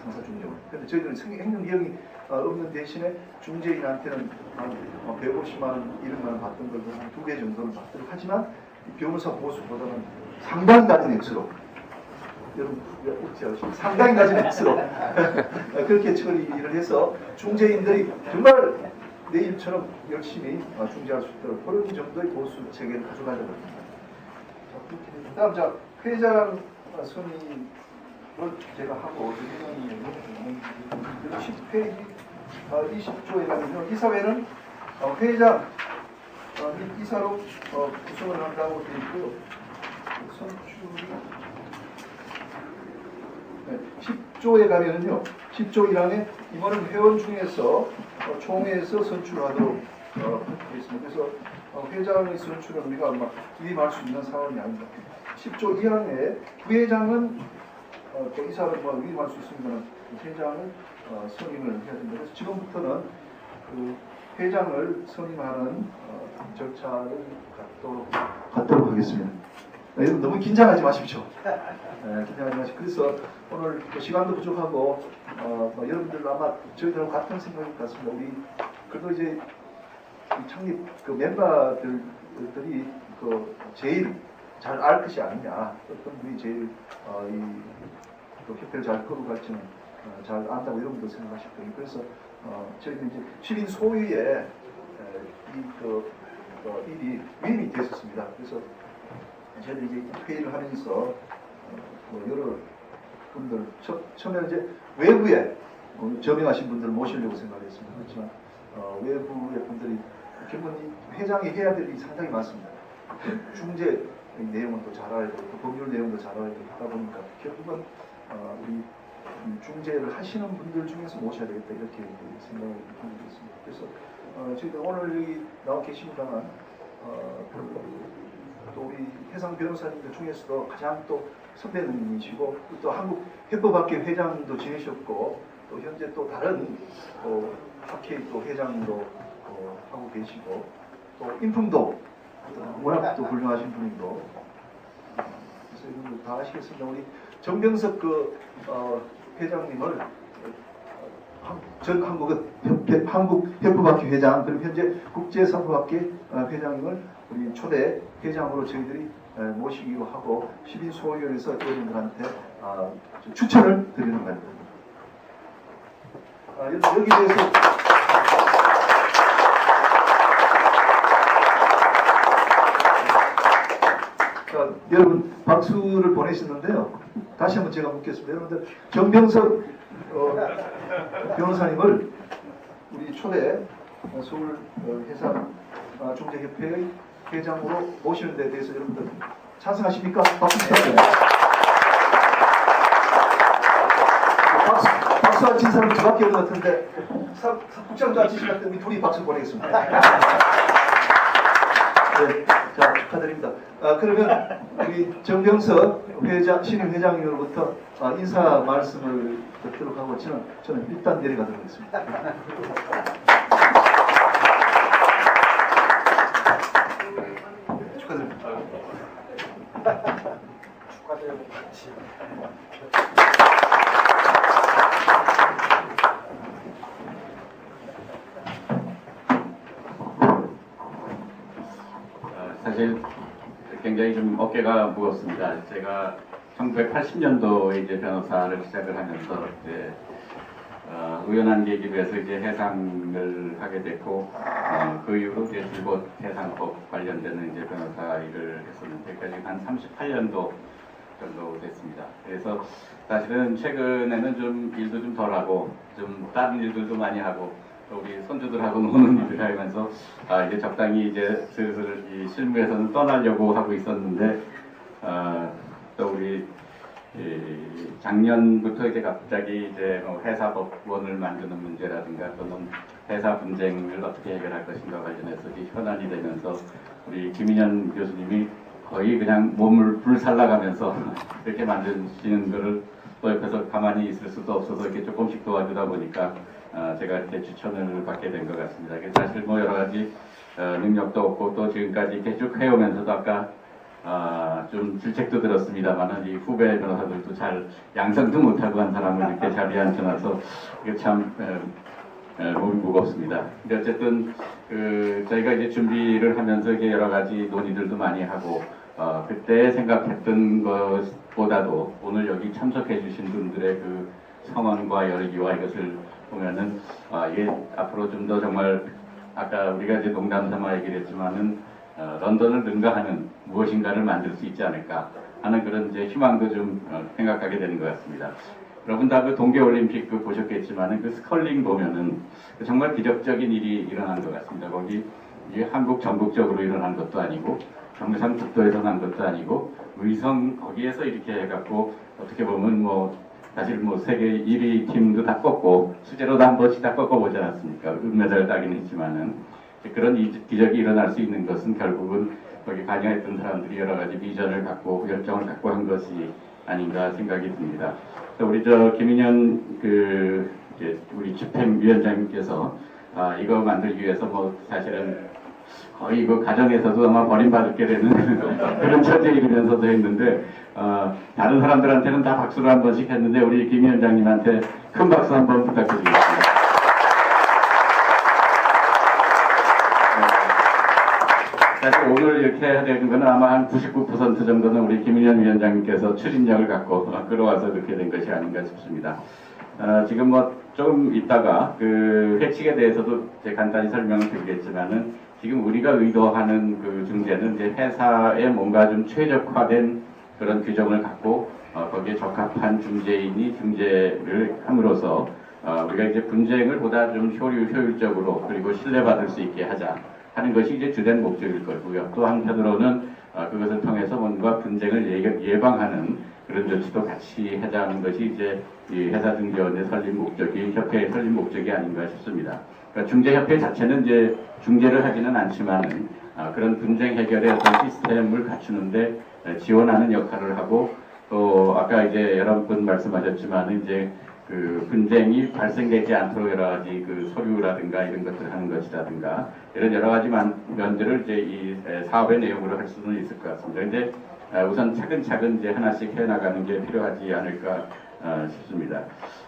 상사 중재는. 근데 저희들은 행정 비용이 없는 대신에 중재인한테는 한 150만 원, 200만 원 받던 걸로 한 2배 정도는 받도록 하지만 변호사 보수보다는 상당히 낮은 액수로 여러분 상당히 낮은 액수로 그렇게 처리를 해서 중재인들이 정말 내일처럼 열심히 중재할 수 있도록 그런 정도의 보수 체계를 가져가려고 합니다. 다음 회장 선임을 제가 하고 10페이지 20조에 가면 이사회는 회장 이사로 구성을 한다고 되어 있고요. 선출이 10조에 가면은요 10조 1항에 임원은 회원 중에서 총회에서 선출하도록 되어 있습니다. 그래서 회장의 선출은 우리가 막 위임할 수 있는 상황이 아닙니다. 10조 2항에 부회장은 이사를 위임할 수 있으면 회장을 선임을 해야 됩니다. 그래서 지금부터는 그 회장을 선임하는 절차를 갖도록 하겠습니다. 여러분 너무 긴장하지 마십시오. 긴장하지 마십시오. 그래서 오늘 시간도 부족하고 여러분들 아마 저희들하고 같은 생각일 것 같습니다. 우리 그래도 이제 창립 그 멤버들이 제일 잘 알 것이 아니냐. 어떤 분이 제일 이 협회를 잘 끌어갈지는 잘 안다고 여러분도 생각하실 거예요. 그래서 저희는 이제 시민 소유의 일이 위임이 됐었습니다. 그래서 저희들이 이제 회의를 하면서 여러 분들 처음에는 이제 외부에 저명하신 분들을 모시려고 생각했습니다. 그렇지만 외부의 분들이 결국은 회장이 해야 될 일이 상당히 많습니다. 중재 내용은 또 잘 알고 또 법률 내용도 잘 알고 하다 보니까 결국은 우리 중재를 하시는 분들 중에서 모셔야 되겠다 이렇게 생각을 하고 있습니다. 그래서 저희들 오늘 여기 나와 계십니다만 또 우리 해상 변호사님들 중에서도 가장 또 선배님이시고 또 한국 해법학회 회장도 지내셨고 또 현재 또 다른 학회 또 회장도 하고 계시고 또 인품도 워낙 또 훌륭하신 분이고 그래서 이런 다 아시겠습니다. 우리 정병석 회장님을 전 한국 협부학회 회장 그리고 현재 국제사법학회 회장님을 우리 초대 회장으로 저희들이 모시기로 하고 시민 소위원회에서 여러분들한테 추천을 드리는 겁니다. 여기 대해서 여러분 박수를 보내셨는데요. 다시 한번 제가 묻겠습니다. 여러분들 정병석 변호사님을 우리 초대 서울 해상 중재협회의 회장으로 모시는 데 대해서 여러분들 찬성하십니까? 박수 부탁드립니다. 박수 안 친 사람 저밖에 없는 것 같은데 국장도 안 치신 것 같은데 둘이 박수 보내겠습니다. 네, 자 축하드립니다. 그러면 우리 정병석 신임 회장님으로부터 인사 말씀을 듣도록 하고 저는 일단 내려가도록 하겠습니다. 축하드립니다. 사실 굉장히 좀 어깨가 무겁습니다. 제가 1980년도에 이제 변호사를 시작을 하면서 이제 우연한 계기로 해서 이제 해상을 하게 됐고 그 이후로 이제 줄곧 해상법 관련되는 이제 변호사 일을 했었는데 지금 한 38년도 정도 됐습니다. 그래서 사실은 최근에는 좀 일도 좀 덜하고 좀 다른 일들도 많이 하고 또 우리 손주들하고 노는 일을 하면서 이제 적당히 이제 슬슬 이 실무에서는 떠나려고 하고 있었는데 또 우리 작년부터 이제 갑자기 이제 회사법원을 만드는 문제라든가 또는 회사 분쟁을 어떻게 해결할 것인가 관련해서 이제 현안이 되면서 우리 김인현 교수님이 거의 그냥 몸을 불살라가면서 이렇게 만드시는 거를 또 옆에서 가만히 있을 수도 없어서 이렇게 조금씩 도와주다 보니까 제가 이렇게 추천을 받게 된 것 같습니다. 사실 뭐 여러 가지 능력도 없고 또 지금까지 이렇게 쭉 해오면서도 아까 좀 질책도 들었습니다만은 이 후배 변호사들도 잘 양성도 못하고 한 사람을 이렇게 자리에 앉혀놔서 이게 참 몸이 무겁습니다. 근데 어쨌든 저희가 이제 준비를 하면서 이게 여러 가지 논의들도 많이 하고 그때 생각했던 것보다도 오늘 여기 참석해 주신 분들의 그 성원과 열기와 이것을 보면은 이게 앞으로 좀 더 정말 아까 우리가 이제 농담 삼아 얘기를 했지만은 런던을 능가하는 무엇인가를 만들 수 있지 않을까 하는 그런 이제 희망도 좀 생각하게 되는 것 같습니다. 여러분 다 그 동계올림픽 보셨겠지만은 그 스컬링 보면은 정말 기적적인 일이 일어난 것 같습니다. 거기 이게 한국 전국적으로 일어난 것도 아니고 경상북도에서 난 것도 아니고 의성 거기에서 이렇게 해갖고 어떻게 보면 뭐 사실 뭐 세계 1위 팀도 다 꺾고 수제로도 한 번씩 다 꺾어보지 않았습니까? 은메달을 따긴 했지만은 그런 기적이 일어날 수 있는 것은 결국은 거기 관여했던 사람들이 여러 가지 비전을 갖고 열정을 갖고 한 것이 아닌가 생각이 듭니다. 우리 김인현 이제 우리 집행위원장님께서 이거 만들기 위해서 뭐 사실은 거의 그 가정에서도 아마 버림받게 되는 그런 처지에 이르면서도 했는데 다른 사람들한테는 다 박수를 한 번씩 했는데 우리 김 위원장님한테 큰 박수 한번 부탁드리겠습니다. 사실 오늘 이렇게 해야 되는 거는 아마 한 99% 정도는 우리 김인현 위원장님께서 추진력을 갖고 끌어와서 그렇게 된 것이 아닌가 싶습니다. 지금 뭐 좀 이따가 그 회칙에 대해서도 제가 간단히 설명을 드리겠지만은 지금 우리가 의도하는 그 중재는 이제 회사에 뭔가 좀 최적화된 그런 규정을 갖고 거기에 적합한 중재인이 중재를 함으로써 우리가 이제 분쟁을 보다 좀 효율적으로 그리고 신뢰받을 수 있게 하자 하는 것이 이제 주된 목적일 거고요. 또 한편으로는 그것을 통해서 뭔가 분쟁을 예방하는 그런 조치도 같이 하자는 것이 이제 이 회사중재원의 설립 목적이 협회의 설립 목적이 아닌가 싶습니다. 그러니까 중재협회 자체는 이제 중재를 하지는 않지만은 그런 분쟁 해결의 어떤 시스템을 갖추는데 지원하는 역할을 하고 또 아까 이제 여러 분 말씀하셨지만은 이제 그 분쟁이 발생되지 않도록 여러 가지 그 서류라든가 이런 것들을 하는 것이라든가 이런 여러 가지 면들을 이제 이 사업의 내용으로 할 수는 있을 것 같습니다. 근데 우선 차근차근 이제 하나씩 해나가는 게 필요하지 않을까 싶습니다.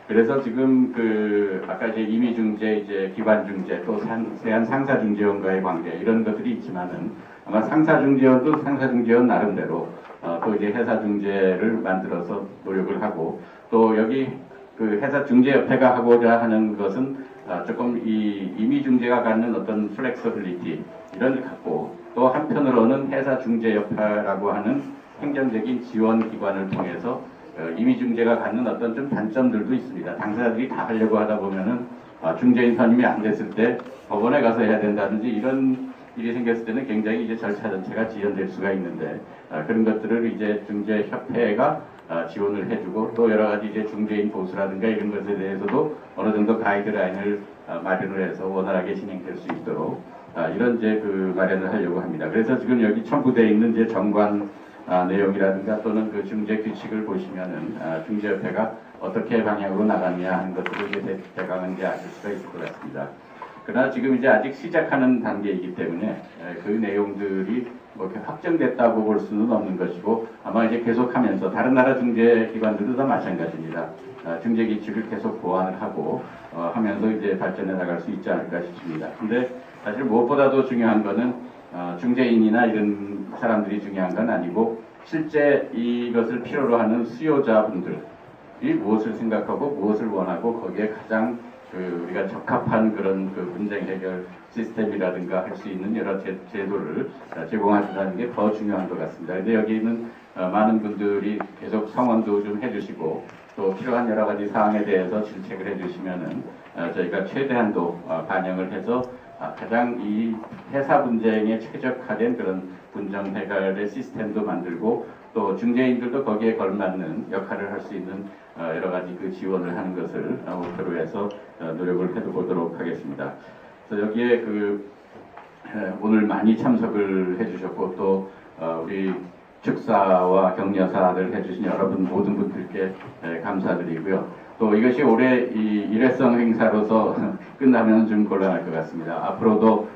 그래서 지금 그 아까 이제 임의중재, 이제 기관중재, 또 세한 상사중재원과의 관계 이런 것들이 있지만은 아마 상사중재원도 상사중재원 나름대로 또 이제 회사중재를 만들어서 노력을 하고 또 여기 그 회사중재협회가 하고자 하는 것은 조금 이 임의중재가 갖는 어떤 플렉서빌리티 이런 걸 갖고 또 한편으로는 회사중재협회라고 하는 행정적인 지원 기관을 통해서 임의중재가 갖는 어떤 좀 단점들도 있습니다. 당사자들이 다 하려고 하다 보면은 중재인 선임이 안 됐을 때 법원에 가서 해야 된다든지 이런 일이 생겼을 때는 굉장히 이제 절차 전체가 지연될 수가 있는데 그런 것들을 이제 중재협회가 지원을 해주고 또 여러 가지 이제 중재인 보수라든가 이런 것에 대해서도 어느 정도 가이드라인을 마련을 해서 원활하게 진행될 수 있도록 이런 이제 그 마련을 하려고 합니다. 그래서 지금 여기 첨부되어 있는 이제 정관 내용이라든가 또는 그 중재 규칙을 보시면은 중재협회가 어떻게 방향으로 나가느냐 하는 것들을 이제 대강은 이제 아실 수가 있을 것 같습니다. 그러나 지금 이제 아직 시작하는 단계이기 때문에 그 내용들이 뭐 이렇게 확정됐다고 볼 수는 없는 것이고 아마 이제 계속하면서 다른 나라 중재 기관들도 다 마찬가지입니다. 중재 규칙을 계속 보완을 하고 하면서 이제 발전해 나갈 수 있지 않을까 싶습니다. 근데 사실 무엇보다도 중요한 거는 중재인이나 이런 사람들이 중요한 건 아니고 실제 이것을 필요로 하는 수요자분들이 무엇을 생각하고 무엇을 원하고 거기에 가장 우리가 적합한 그런 그 분쟁 해결 시스템이라든가 할 수 있는 여러 제도를 제공하시는 게 더 중요한 것 같습니다. 근데 여기는 많은 분들이 계속 성원도 좀 해주시고 또 필요한 여러 가지 사항에 대해서 질책을 해주시면은 저희가 최대한도 반영을 해서 가장 이 회사 분쟁에 최적화된 그런 분쟁 해결의 시스템도 만들고 또 중재인들도 거기에 걸맞는 역할을 할 수 있는 여러 가지 그 지원을 하는 것을 목표로 해서 노력을 해보도록 하겠습니다. 그래서 여기에 오늘 많이 참석을 해주셨고 또 우리 축사와 격려사를 해주신 여러분 모든 분들께 감사드리고요. 또 이것이 올해 이 일회성 행사로서 끝나면 좀 곤란할 것 같습니다. 앞으로도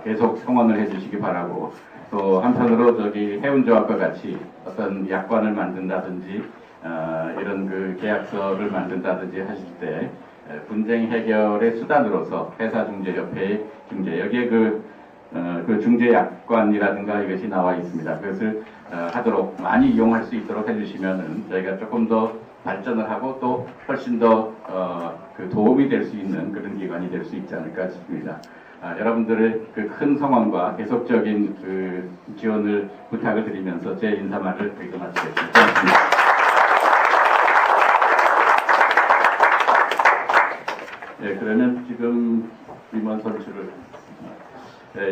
계속 성원을 해주시기 바라고 또 한편으로 저기 해운조합과 같이 어떤 약관을 만든다든지 이런 그 계약서를 만든다든지 하실 때 분쟁 해결의 수단으로서 회사중재협회의 중재 여기에 그 중재 약관이라든가 이것이 나와 있습니다. 그것을 하도록 많이 이용할 수 있도록 해주시면은 저희가 조금 더 발전을 하고 또 훨씬 더 도움이 될 수 있는 그런 기관이 될 수 있지 않을까 싶습니다. 여러분들의 그 큰 성원과 계속적인 그 지원을 부탁을 드리면서 제 인사말을 여기서 마치겠습니다. 네, 그러면 지금 임원 선출을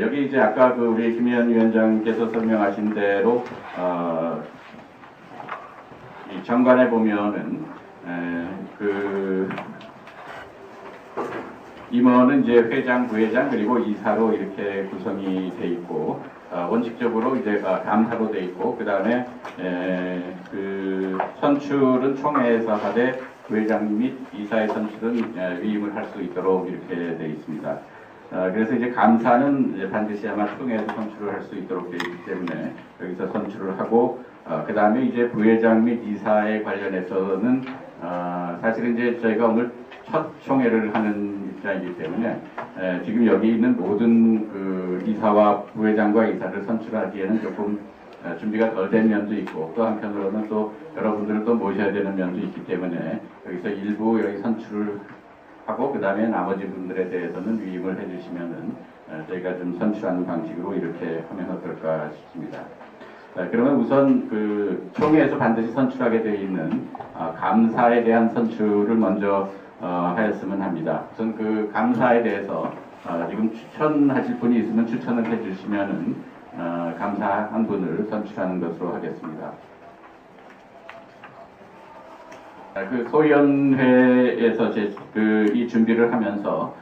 여기 이제 아까 우리 김희연 위원장께서 설명하신 대로 이 정관에 보면은 임원은 이제 회장, 부회장 그리고 이사로 이렇게 구성이 돼 있고 원칙적으로 이제 감사로 돼 있고 그 다음에 선출은 총회에서 하되 부회장 및 이사의 선출은 위임을 할 수 있도록 이렇게 돼 있습니다. 그래서 이제 감사는 이제 반드시 아마 총회에서 선출을 할 수 있도록 되어 있기 때문에 여기서 선출을 하고 그 다음에 이제 부회장 및 이사에 관련해서는 사실은 이제 저희가 오늘 첫 총회를 하는 입장이기 때문에 지금 여기 있는 모든 그 이사와 부회장과 이사를 선출하기에는 조금 준비가 덜 된 면도 있고 또 한편으로는 또 여러분들을 또 모셔야 되는 면도 있기 때문에 여기서 일부 여기 선출을 하고 그 다음에 나머지 분들에 대해서는 위임을 해주시면은 저희가 좀 선출하는 방식으로 이렇게 하면 어떨까 싶습니다. 그러면 우선 그 총회에서 반드시 선출하게 되어 있는 감사에 대한 선출을 먼저 하였으면 합니다. 우선 그 감사에 대해서 지금 추천하실 분이 있으면 추천을 해주시면은 감사 한 분을 선출하는 것으로 하겠습니다. 그 소위원회에서 이 준비를 하면서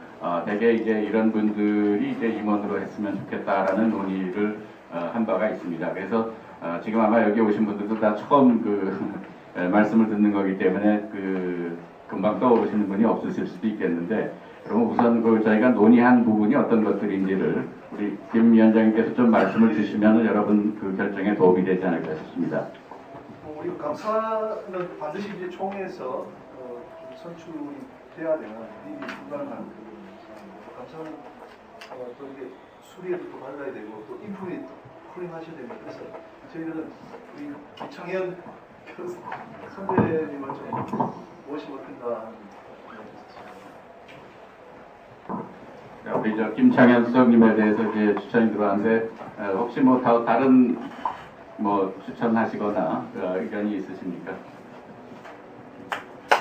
대개 이제 이런 분들이 이제 임원으로 했으면 좋겠다라는 논의를 한 바가 있습니다. 그래서 지금 아마 여기 오신 분들도 다 처음 말씀을 듣는 거기 때문에 금방 떠오르시는 분이 없으실 수도 있겠는데, 그럼 우선 저희가 논의한 부분이 어떤 것들인지를 우리 김 위원장님께서 좀 말씀을 주시면 여러분 그 결정에 도움이 되지 않을까 싶습니다. 우리 감사는 반드시 이제 총회에서 선출이 돼야 되는 일이 불가능한 감사는 또 이게 수리에도 또 발라야 되고 또 인품이 쿨링하셔야 됩니다. 그래서 저희들은 우리 김창현 선배님을 좀 모시고 어떤가 하는. 우리 김창현 수석님에 대해서 이제 추천이 들어왔는데 혹시 뭐 다른 뭐 추천하시거나 의견이 있으십니까?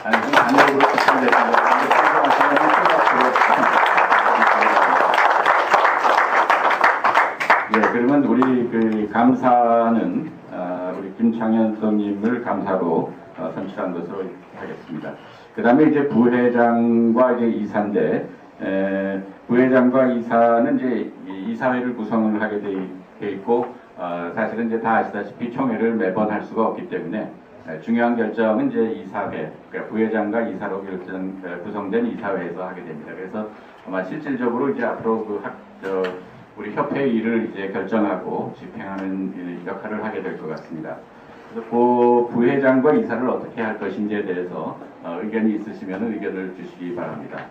아니, 단독으로 추천되십니다. 예, 그러면 우리 그 감사는 우리 김창현 수석님을 감사로 선출한 것으로 하겠습니다. 그 다음에 이제 부회장과 이제 이사인데, 부회장과 이사는 이제 이사회를 구성을 하게 돼 있고, 사실은 이제 다 아시다시피 총회를 매번 할 수가 없기 때문에 중요한 결정은 이제 이사회, 그러니까 부회장과 이사로 구성된 이사회에서 하게 됩니다. 그래서 아마 실질적으로 이제 앞으로 우리 협회 일을 이제 결정하고 집행하는 역할을 하게 될 것 같습니다. 그래서 그 부회장과 이사를 어떻게 할 것인지에 대해서 의견이 있으시면 의견을 주시기 바랍니다.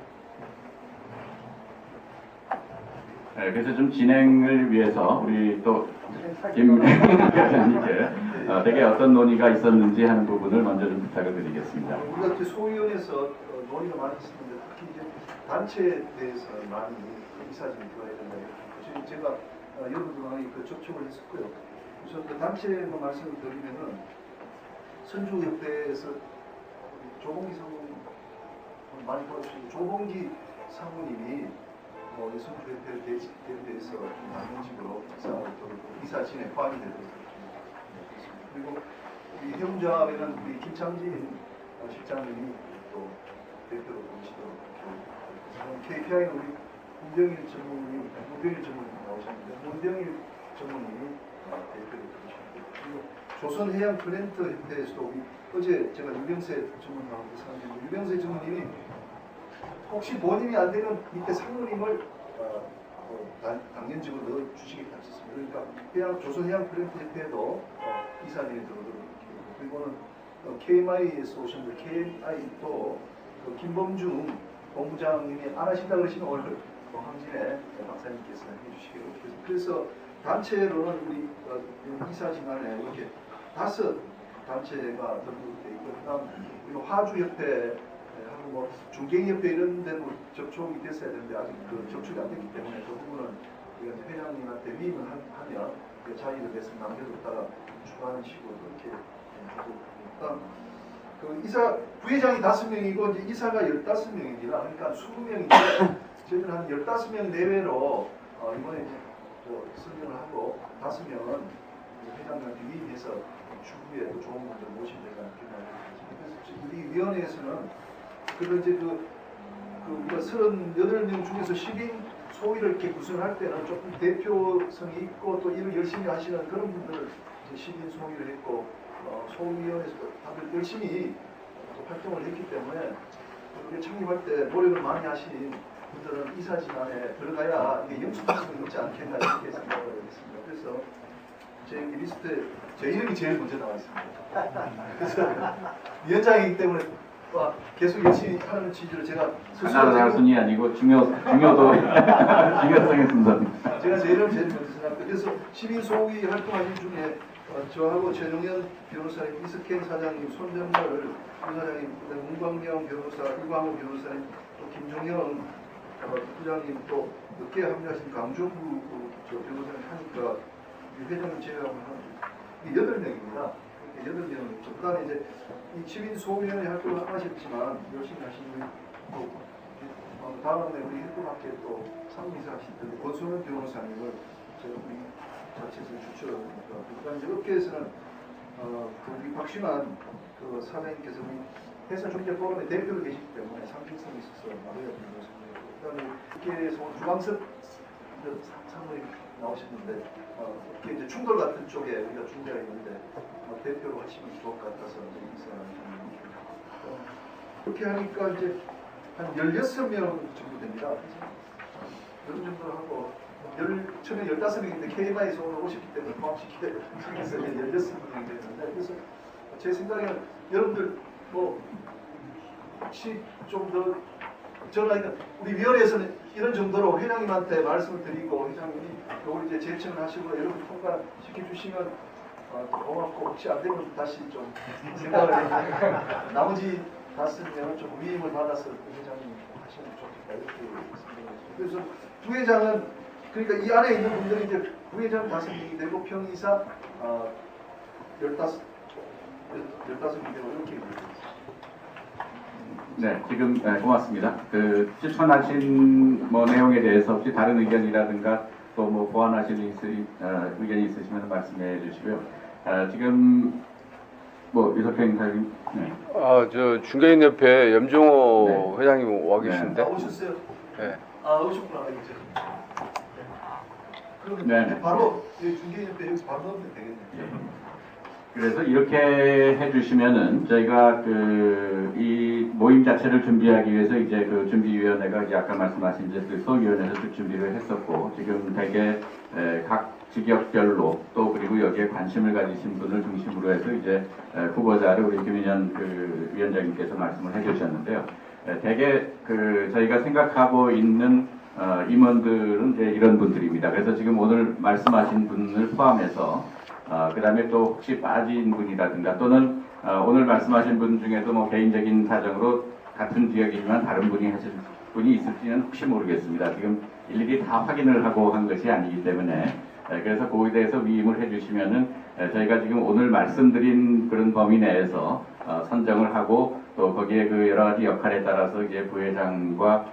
네, 그래서 좀 진행을 위해서 우리 또 김 위원장님께 되게 어떤 논의가 있었는지 하는 부분을 먼저 좀 부탁을 드리겠습니다. 우리가 이제 소위원회에서 논의가 많이 있었는데 특히 이제 단체에 대해서 많이 이사진이 들어야 된다. 제가 여러분들하고 그 접촉을 했었고요. 우선 그 단체 말씀을 드리면은 선주협회에서 조봉기 사모님 많이 보여주시고 조봉기 사모님이 선주협회를 대표해서 당연직으로 이사진에 포함이 되도록 그리고 우리 형제회는 우리 김창진 실장님이 또 대표로 오시도록 KPI는 우리 문병일 전무님 나오셨는데 문병일 전무님이 대표로 오셨고 그리고 조선해양 플랜트 협회에서도 우리 어제 제가 유병세 전문하고 사는데 유병세 전무님이 혹시 본인이 안 되는 밑에 상무님을 당연직으로 넣어 주시겠다 하셨습니다. 그러니까 조선해양 플랜트 협회도 이사님이 들어오도록 그리고는 KMI에서 오신 분 KMI도 김범중 본부장님이 안 하신다 그러시면 오늘 황진애 박사님께서 해주시기로 그래서 단체로는 우리 이사진안에 이렇게 5 단체가 등록되어 있고 그다음 그리고 화주협회 하고 뭐 중갱협회 이런 데는 접촉이 됐어야 되는데 아직 그 접촉이 안 됐기 때문에 그 부분은 회장님한테 위임을 하면 자의를 내서 남겨뒀다가 추가하는 식으로 이렇게 하고 그다음 그 이사 부회장이 5명이고 이제 이사가 15명입니다. 그러니까 20명인데 저희는 한 15명 내외로 이번에 이제 선정을 하고 5명은 회장님한테 위임해서 추후에 또 좋은 분들 모시면 되지 않겠나. 그래서 우리 위원회에서는 그리고 이제 우리가 38명 중에서 10인 소위를 이렇게 구성할 때는 조금 대표성이 있고 또 일을 열심히 하시는 그런 분들을 10인 소위를 했고 소위원회에서 다들 열심히 활동을 했기 때문에 우리가 창립할 때 노력을 많이 하신 분들은 이사진 안에 들어가야 이게 영수증이 있지 않겠나 이렇게 생각을 했습니다. 그래서 제 리스트에 제 이름이 제일 먼저 나와 있습니다. 그래서 위원장이기 때문에 계속 열심히 하는 취지로 제가 하나 순위 아니고 중요도 중요성의 순서입니다. 제가 제 이름을 제일 먼저 생각합니다. 그래서 시민 소위 활동하신 중에 저하고 최동현 변호사님, 이석행 사장님, 손정걸 부사장님, 문광명 변호사, 이광호 변호사님, 또 김종현 부장님, 또 늦게 합류하신 강종구 변호사님 하니까 회장님 제외하고 한 8명입니다. 8명. 그 다음에 이제 이 시민 소위원회 활동을 하셨지만 열심히 하신 분이 또 다음에 우리 일꾼학회 또 상무이사 하신 분 권순원 변호사님을 제가 우리 자체에서 추천합니다. 그다음에 이제 업계에서는 우리 박신환 그 사장님께서 우리 회사 중재 포럼의 대표로 계시기 때문에 상징성이 있어서 말해야 되는 것입니다. 그다음에 업계에서 주광석 상무님 나오셨는데 이렇게 이제 충돌 같은 쪽에 우리가 중재가 있는데 대표로 하시면 좋을 것 같아서 그렇게 하니까 이제 한 16명 정도 됩니다. 그런 정도로 하고 처음에 15명인데 KMI에서 오늘 오셨기 때문에 포함시키게 해서 16명이 됐는데, 그래서 제 생각에는 여러분들 뭐 혹시 좀 더 저는 우리 위원회에서는 이런 정도로 회장님한테 말씀을 드리고 회장님이 이걸 이제 제청을 하시고 여러분 통과시켜 주시면 고맙고, 혹시 안 되면 다시 좀 생각을 해 나머지 5명은 좀 위임을 받아서 부회장님 하시면 좋겠다 이렇게 생각했습니다. 그래서 부회장은 그러니까 이 안에 있는 분들이 이제 부회장 5명이 되고 평이사 15명이 되고 이렇게 됩니다. 네, 지금 고맙습니다. 그 추천하신 뭐 내용에 대해서 혹시 다른 의견이라든가 또 뭐 보완하실 의견이 있으시면 말씀해 주시고요. 지금 뭐 유석현 사님, 네. 저 중개인협회 염종호 네. 회장님 와 계신데. 오셨어요? 네. 오셨구나. 이제. 그러면 네네. 바로 중개인협회 여기 바로 넣으면 되겠네요. 그래서 이렇게 해주시면은 저희가 이 모임 자체를 준비하기 위해서 이제 그 준비위원회가 이제 아까 말씀하신 이제 그 소위원회에서 쭉 준비를 했었고, 지금 대개 각 직역별로 또 그리고 여기에 관심을 가지신 분을 중심으로 해서 이제 후보자를 우리 김인현 그 위원장님께서 말씀을 해주셨는데요. 대개 저희가 생각하고 있는 임원들은 이제 이런 분들입니다. 그래서 지금 오늘 말씀하신 분을 포함해서 그 다음에 또 혹시 빠진 분이라든가 또는 오늘 말씀하신 분 중에도 뭐 개인적인 사정으로 같은 지역이지만 다른 분이 하실 분이 있을지는 혹시 모르겠습니다. 지금 일일이 다 확인을 하고 한 것이 아니기 때문에 그래서 거기에 대해서 위임을 해주시면은 저희가 지금 오늘 말씀드린 그런 범위 내에서 선정을 하고 또 거기에 그 여러 가지 역할에 따라서 이제 부회장과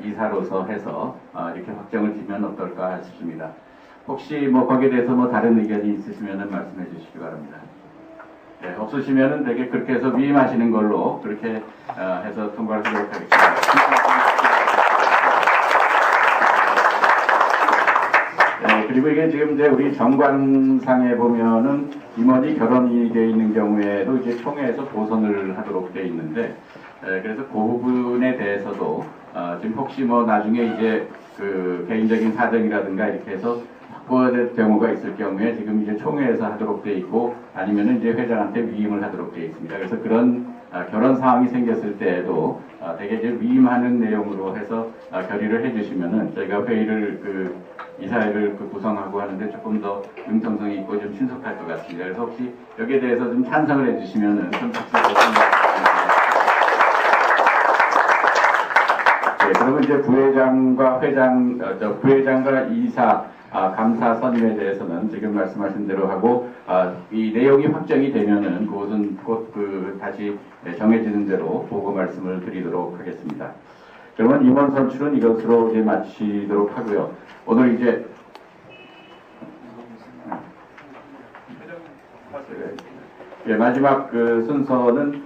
이사로서 해서 이렇게 확정을 지면 어떨까 싶습니다. 혹시 뭐 거기에 대해서 뭐 다른 의견이 있으시면은 말씀해 주시기 바랍니다. 네, 없으시면은 되게 그렇게 해서 위임하시는 걸로 그렇게 해서 통과하도록 하겠습니다. 네, 그리고 이게 지금 이제 우리 정관상에 보면은 임원이 결혼이 되어 있는 경우에도 이제 총회에서 보선을 하도록 되어 있는데, 그래서 그 부분에 대해서도 지금 혹시 뭐 나중에 이제 그 개인적인 사정이라든가 이렇게 해서 바꿔야 될 경우가 있을 경우에 지금 이제 총회에서 하도록 되어 있고 아니면은 이제 회장한테 위임을 하도록 되어 있습니다. 그래서 그런 결혼 상황이 생겼을 때에도 대개 이제 위임하는 내용으로 해서 결의를 해주시면은 저희가 회의를 이사회를 구성하고 하는데 조금 더 융통성이 있고 좀 신속할 것 같습니다. 그래서 혹시 여기에 대해서 좀 찬성을 해주시면은 좀 네, 그러면 이제 부회장과 부회장과 이사 감사 선임에 대해서는 지금 말씀하신 대로 하고 이 내용이 확정이 되면은 그것은 곧 다시 정해지는 대로 보고 말씀을 드리도록 하겠습니다. 그러면 임원 선출은 이것으로 이제 마치도록 하고요. 오늘 이제 마지막 순서는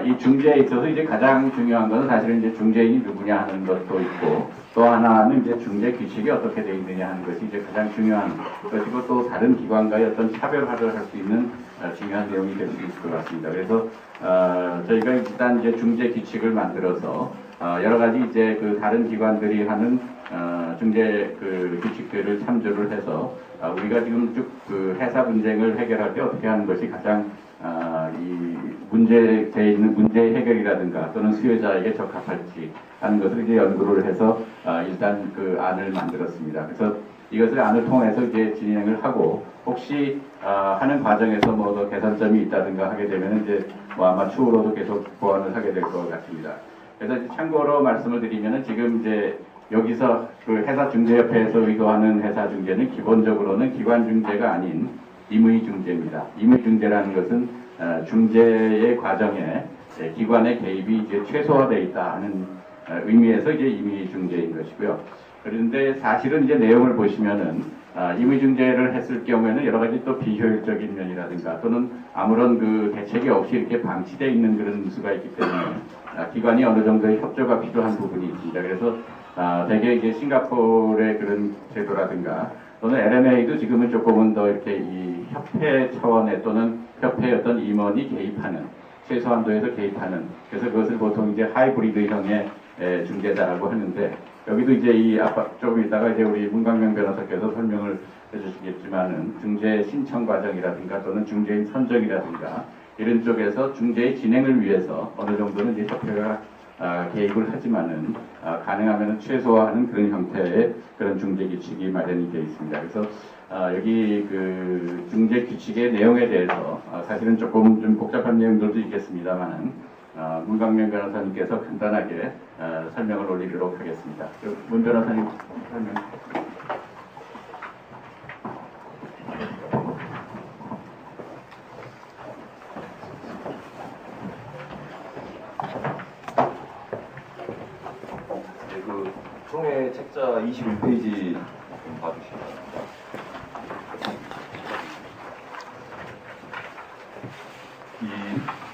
이 중재에 있어서 이제 가장 중요한 것은 사실은 이제 중재인이 누구냐 하는 것도 있고 또 하나는 이제 중재 규칙이 어떻게 되어 있느냐 하는 것이 이제 가장 중요한 것이고 또 다른 기관과의 어떤 차별화를 할 수 있는 중요한 내용이 될 수 있을 것 같습니다. 그래서 저희가 일단 이제 중재 규칙을 만들어서 여러 가지 이제 다른 기관들이 하는 중재 규칙들을 참조를 해서 우리가 지금 쭉 회사 분쟁을 해결할 때 어떻게 하는 것이 가장 이 문제에 있는 문제 해결이라든가 또는 수요자에게 적합할지 하는 것을 이제 연구를 해서 일단 안을 만들었습니다. 그래서 이것을 안을 통해서 이제 진행을 하고 혹시 하는 과정에서 뭐 더 개선점이 있다든가 하게 되면 이제 뭐 아마 추후로도 계속 보완을 하게 될 것 같습니다. 그래서 이제 참고로 말씀을 드리면은 지금 이제 여기서 회사 중재협회에서 의도하는 회사 중재는 기본적으로는 기관 중재가 아닌 임의 중재입니다. 임의 중재라는 것은 중재의 과정에 기관의 개입이 이제 최소화되어 있다 하는 의미에서 이제 임의 중재인 것이고요. 그런데 사실은 이제 내용을 보시면은 임의 중재를 했을 경우에는 여러 가지 또 비효율적인 면이라든가 또는 아무런 대책이 없이 이렇게 방치되어 있는 그런 수가 있기 때문에 기관이 어느 정도의 협조가 필요한 부분이 있습니다. 그래서 대개 이제 싱가포르의 그런 제도라든가 또는 LMA도 지금은 조금은 더 이렇게 이 협회 차원의 또는 협회의 어떤 임원이 개입하는 최소한도에서 개입하는, 그래서 그것을 보통 이제 하이브리드형의 중재자라고 하는데, 여기도 이제 이 아까 조금 있다가 이제 우리 문광명 변호사께서 설명을 해주시겠지만은 중재 신청 과정이라든가 또는 중재인 선정이라든가 이런 쪽에서 중재의 진행을 위해서 어느 정도는 이제 협회가 개입을 하지만은 가능하면 최소화하는 그런 형태의 그런 중재 규칙이 마련이 되어 있습니다. 그래서 여기 그 중재 규칙의 내용에 대해서 사실은 조금 좀 복잡한 내용들도 있겠습니다만은 문광명 변호사님께서 간단하게 설명을 올리도록 하겠습니다. 문 변호사님 설명. 네, 그 총회 책자 21페이지 좀 봐주시기 바랍니다.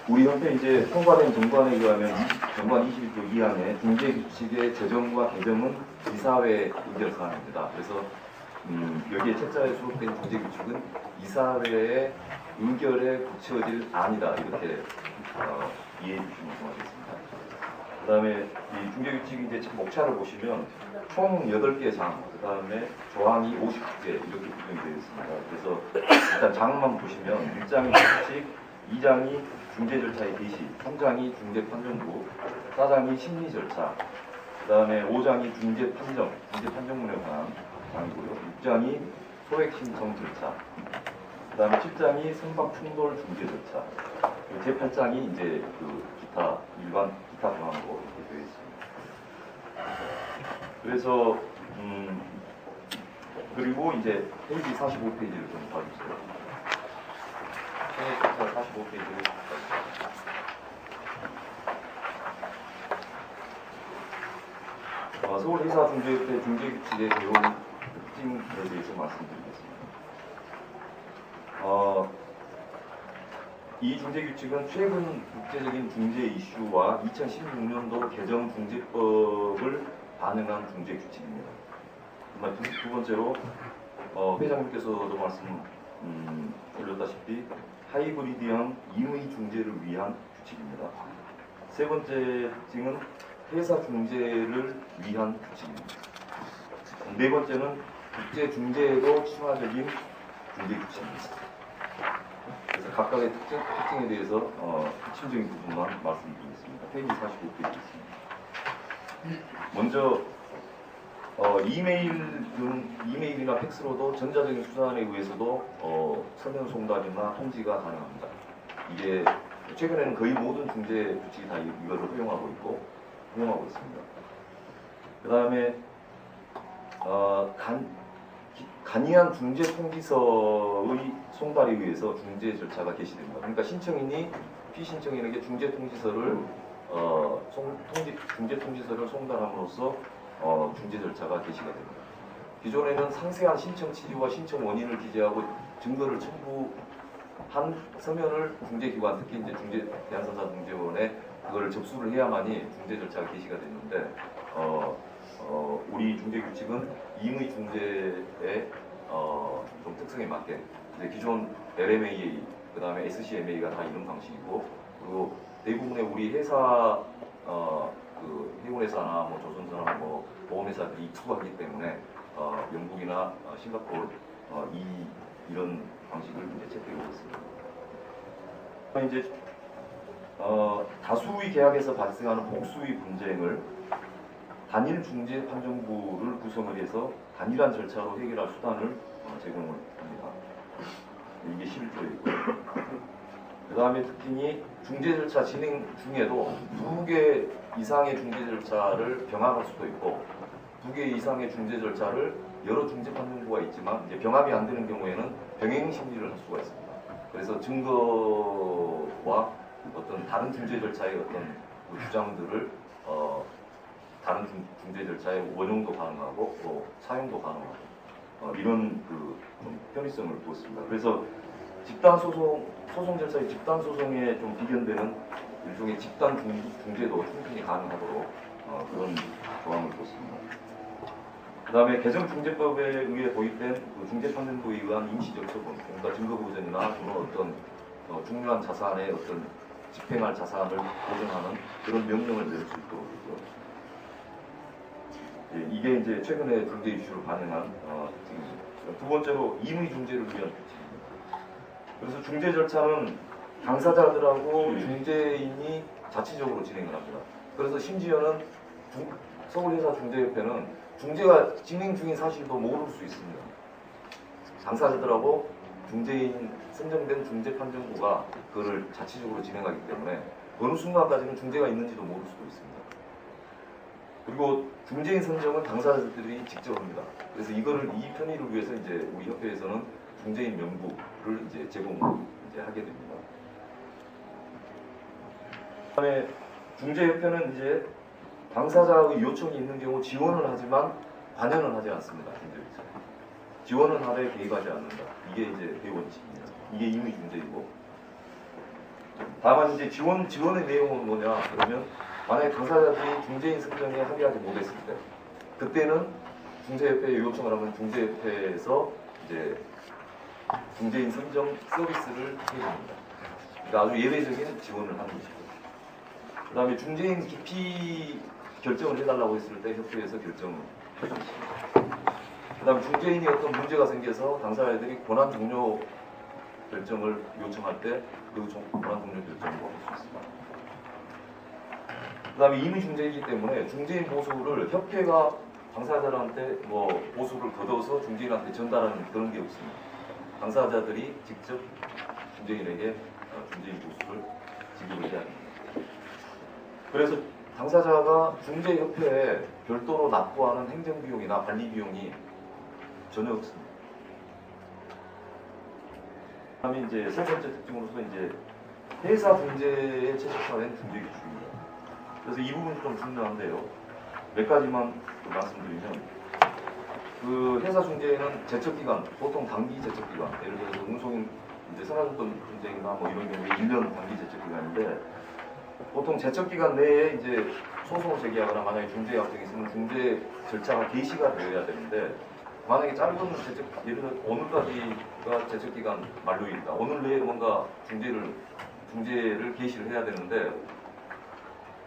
우리 현재 이제 통과된 정관에 의하면 정관 21조 2항의 중재 규칙의 제정과 개정은 이사회 의결 사항입니다. 그래서 여기에 책자에 수록된 중재 규칙은 이사회의 의결에 붙여질 안이다, 이렇게 이해해 주시면 고맙겠습니다. 그 다음에 이 중재 규칙이 이제 목차를 보시면 총 8개 장, 그 다음에 조항이 50개 이렇게 구성이 되어 있습니다. 그래서 일단 장만 보시면 1장이 규칙, 2장이 중재 절차의 개시, 3장이 중재 판정부, 4장이 심리 절차, 그 다음에 5장이 중재 판정문에 관한 장이고요. 6장이 소액 신청 절차, 그 다음에 7장이 선박 충돌 중재 절차, 제 8장이 이제 그 기타 일반 기타 조항으로 이렇게 되어 있습니다. 그래서 그리고 이제 페이지 45페이지를 좀 봐주세요. 45페이지를 서울회사중재협회 중재규칙의 내용 특징에 대해서 말씀드리겠습니다. 이 중재규칙은 최근 국제적인 중재 이슈와 2016년도 개정 중재법을 반영한 중재규칙입니다. 두 번째로 회장님께서도 말씀 올렸다시피 하이브리드형 임의 중재를 위한 규칙입니다. 세 번째 특징은 회사 중재를 위한 규칙입니다. 네 번째는 국제 중재에도 친화적인 중재 규칙입니다. 그래서 각각의 특징에 대해서 핵심적인 부분만 말씀드리겠습니다. 페이지 45페이지 있습니다. 먼저 이메일이나 팩스로도 전자적인 수단에 의해서도 서면 송달이나 통지가 가능합니다. 이게 최근에는 거의 모든 중재 규칙이 다 이거를 허용하고 있습니다. 그 다음에 간이한 중재 통지서의 송달에 의해서 중재 절차가 개시됩니다. 그러니까 신청인이 피신청인에게 중재 통지서를 중재 통지서를 송달함으로써 중재 절차가 개시가 됩니다. 기존에는 상세한 신청 취지와 신청 원인을 기재하고 증거를 첨부한 서면을 중재기관, 특히 이제 대한선사중재원에 그거를 접수를 해야만이 중재 절차가 개시가 됐는데 우리 중재 규칙은 임의 중재의 좀 특성에 맞게 기존 LMAA, 그 다음에 SCMA가 다 이런 방식이고, 그리고 대부분의 우리 회사 그 해운회사나 뭐 조선사나 뭐 보험회사들이 투구하기 때문에 영국이나 싱가포르 이런 방식을 이제 채택하고 있습니다. 이제 다수의 계약에서 발생하는 복수의 분쟁을 단일 중재 판정부를 구성을 해서 단일한 절차로 해결할 수단을 제공을 합니다. 이게 11조이고요. 그 다음에 특징이 중재 절차 진행 중에도 2개 이상의 중재 절차를 병합할 수도 있고 2개 이상의 중재 절차를 여러 중재 판정부가 있지만 이제 병합이 안 되는 경우에는 병행 심리를 할 수가 있습니다. 그래서 증거와 어떤 다른 중재 절차의 어떤 그 주장들을 다른 중재 절차의 원용도 가능하고 또 사용도 가능하고 이런 그 좀 편의성을 두었습니다. 그래서 집단 소송 절차의 집단 소송에 좀 비견되는 일종의 집단 중재도 충분히 가능하도록 그런 조항을 뒀습니다. 그 다음에 개정중재법에 의해 도입된 그 중재판정부에 의한 임시적 처분, 그러니까 증거보전이나 그런 어떤 중요한 자산의 어떤 집행할 자산을 보증하는 그런 명령을 내릴 수 있도록 되고요. 예, 이게 이제 최근에 중재 이슈를 반영한 특징입니다. 두 번째로 임의 중재를 위한 특징입니다. 그래서 중재 절차는 당사자들하고 중재인이 자치적으로 진행을 합니다. 그래서 심지어는 서울회사 중재협회는 중재가 진행 중인 사실도 모를 수 있습니다. 당사자들하고 중재인 선정된 중재판정부가 그거를 자치적으로 진행하기 때문에 어느 순간까지는 중재가 있는지도 모를 수도 있습니다. 그리고 중재인 선정은 당사자들이 직접 합니다. 그래서 이거를 이 편의를 위해서 이제 우리 협회에서는 중재인 명부를 이제 하게 됩니다. 그다음에 중재협회는 이제 당사자의 요청이 있는 경우 지원을 하지만 관여는 하지 않습니다. 지원은 하되 개입하지 않는다. 이게 이제 대원칙입니다. 이게 임의 중재이고. 다만 이제 지원의 내용은 뭐냐 그러면 만약에 당사자들이 중재인 선정에 합의하지 못했을 때 그때는 중재협회에 요청을 하면 중재협회에서 이제 중재인 선정 서비스를 해줍니다. 그러니까 아주 예외적인 지원을 하는 것이고. 그 다음에 중재인 기피 결정을 해달라고 했을 때 협회에서 결정을 해줍니다. 그 다음에 중재인이 어떤 문제가 생겨서 당사자들이 권한 종료 결정을 요청할 때 그 권한 종료 결정을 할 수 있습니다. 그 다음에 임의 중재이기 때문에 중재인 보수를 협회가 당사자들한테 뭐 보수를 걷어서 중재인한테 전달하는 그런 게 없습니다. 당사자들이 직접 중재인에게 중재인 보수를 지급을 해야 합니다. 그래서 당사자가 중재협회에 별도로 납부하는 행정비용이나 관리비용이 전혀 없습니다. 그다음에 이제 세 번째 특징으로서 이제 회사 중재에 최적화된 중재 기준입니다. 그래서 이 부분이 좀 중요한데요. 몇 가지만 말씀드리면 그 회사 중재는 제척기간, 보통 단기 제척기간, 예를 들어서 운송 이제 선화증권 분쟁이나 뭐 이런 경우에 1년 단기 제척기간인데 보통 제척기간 내에 이제 소송을 제기하거나 만약에 중재 약정이 있으면 중재 절차가 개시가 되어야 되는데 만약에 짧은 제척, 예를 들어 오늘까지가 제척기간 만료일이다. 오늘 내에 뭔가 중재를 개시를 해야 되는데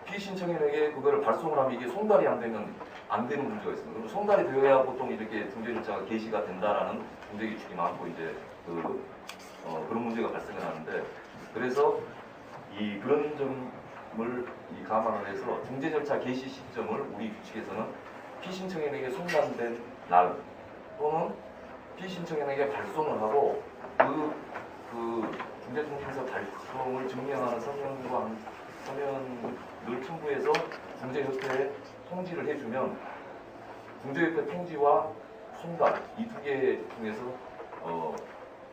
피신청인에게 그거를 발송을 하면 이게 송달이 안 되면 안 되는 문제가 있습니다. 그럼 송달이 되어야 보통 이렇게 중재 절차가 개시가 된다라는 중재 규칙이 많고 이제 그런 문제가 발생을 하는데 그래서 그런 점을 감안을 해서 중재 절차 개시 시점을 우리 규칙에서는 피신청인에게 송달된 날 또는 피신청인에게 발송을 하고 그 중재통지서 발송을 증명하는 서면을 첨부해서 중재협회에 통지를 해주면 중재협회 통지와 송달 이 두 개 중에서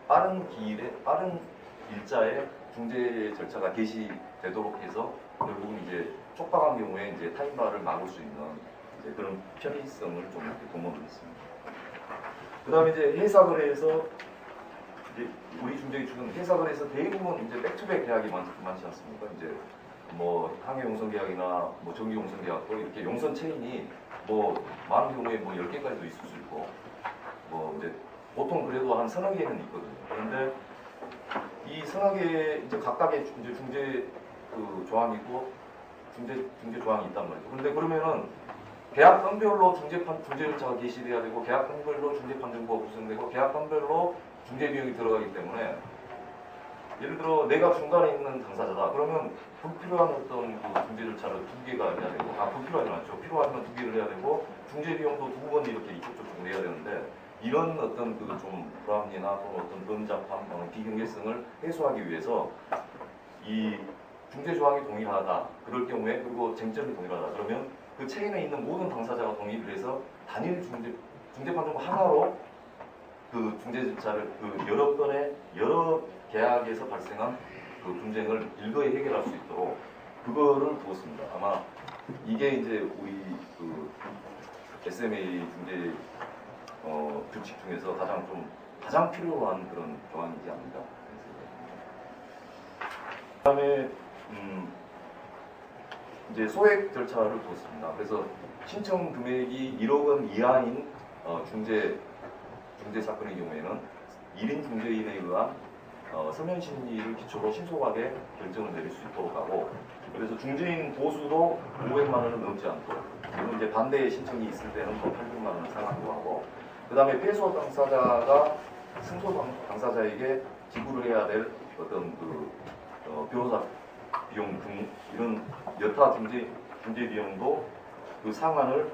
빠른 일자에 중재 절차가 개시되도록 해서 결국은 이제 촉박한 경우에 이제 타임바를 막을 수 있는 이제 그런 편의성을 좀 이렇게 도모를 했습니다. 그 다음에 이제 회사거래에서 이제 우리 중재 규칙은 회사거래에서 대부분 이제 백투백 계약이 많지 않습니까? 이제 뭐 항해 용선 계약이나 뭐 정기 용선 계약도 이렇게 용선 체인이 뭐 많은 경우에 뭐 10개까지도 있을 수 있고 뭐 이제 보통 그래도 한 서너 개는 있거든요. 그런데 이 서너 개 이제 각각의 이제 중재 그 조항이고 중재 조항이 있단 말이죠. 그런데 그러면은 계약건별로 중재 절차가 개시돼야 되고 계약건별로 중재판정부가 구성되고 계약건별로 중재 비용이 들어가기 때문에 예를 들어 내가 중간에 있는 당사자다. 그러면 불필요한 어떤 그 중재 절차를 2개가 해야 되고 불필요하지 않죠. 필요하면 2개를 해야 되고 중재 비용도 2번 이렇게 이쪽 저쪽 내야 되는데 이런 어떤 그 좀 불합리나 또는 어떤 번잡함, 비경제성을 해소하기 위해서 이 중재 조항이 동일하다. 그럴 경우에 그리고 쟁점이 동일하다. 그러면 그 체인에 있는 모든 당사자가 동의를 해서 단일 중재판정부 하나로 그 중재 절차를 그 여러 건의 여러 계약에서 발생한 그 분쟁을 일거에 해결할 수 있도록 그거를 두었습니다. 아마 이게 이제 우리 그 SMA 중재 규칙 중에서 가장 필요한 그런 조항이지 않는가. 그다음에 이제 소액 절차를 두었습니다. 그래서 신청 금액이 1억 원 이하인 중재 사건의 경우에는 1인 중재인에 의한 서면 심리를 기초로 신속하게 결정을 내릴 수 있도록 하고, 그래서 중재인 보수도 500만 원은 넘지 않도록, 그리고 이제 반대 신청이 있을 때는 뭐 800만 원을 상한으로 하고, 그 다음에 패소 당사자가 승소 당사자에게 지불을 해야 될 어떤 변호사 비용 등 이런 여타 중재 비용도 그 상한을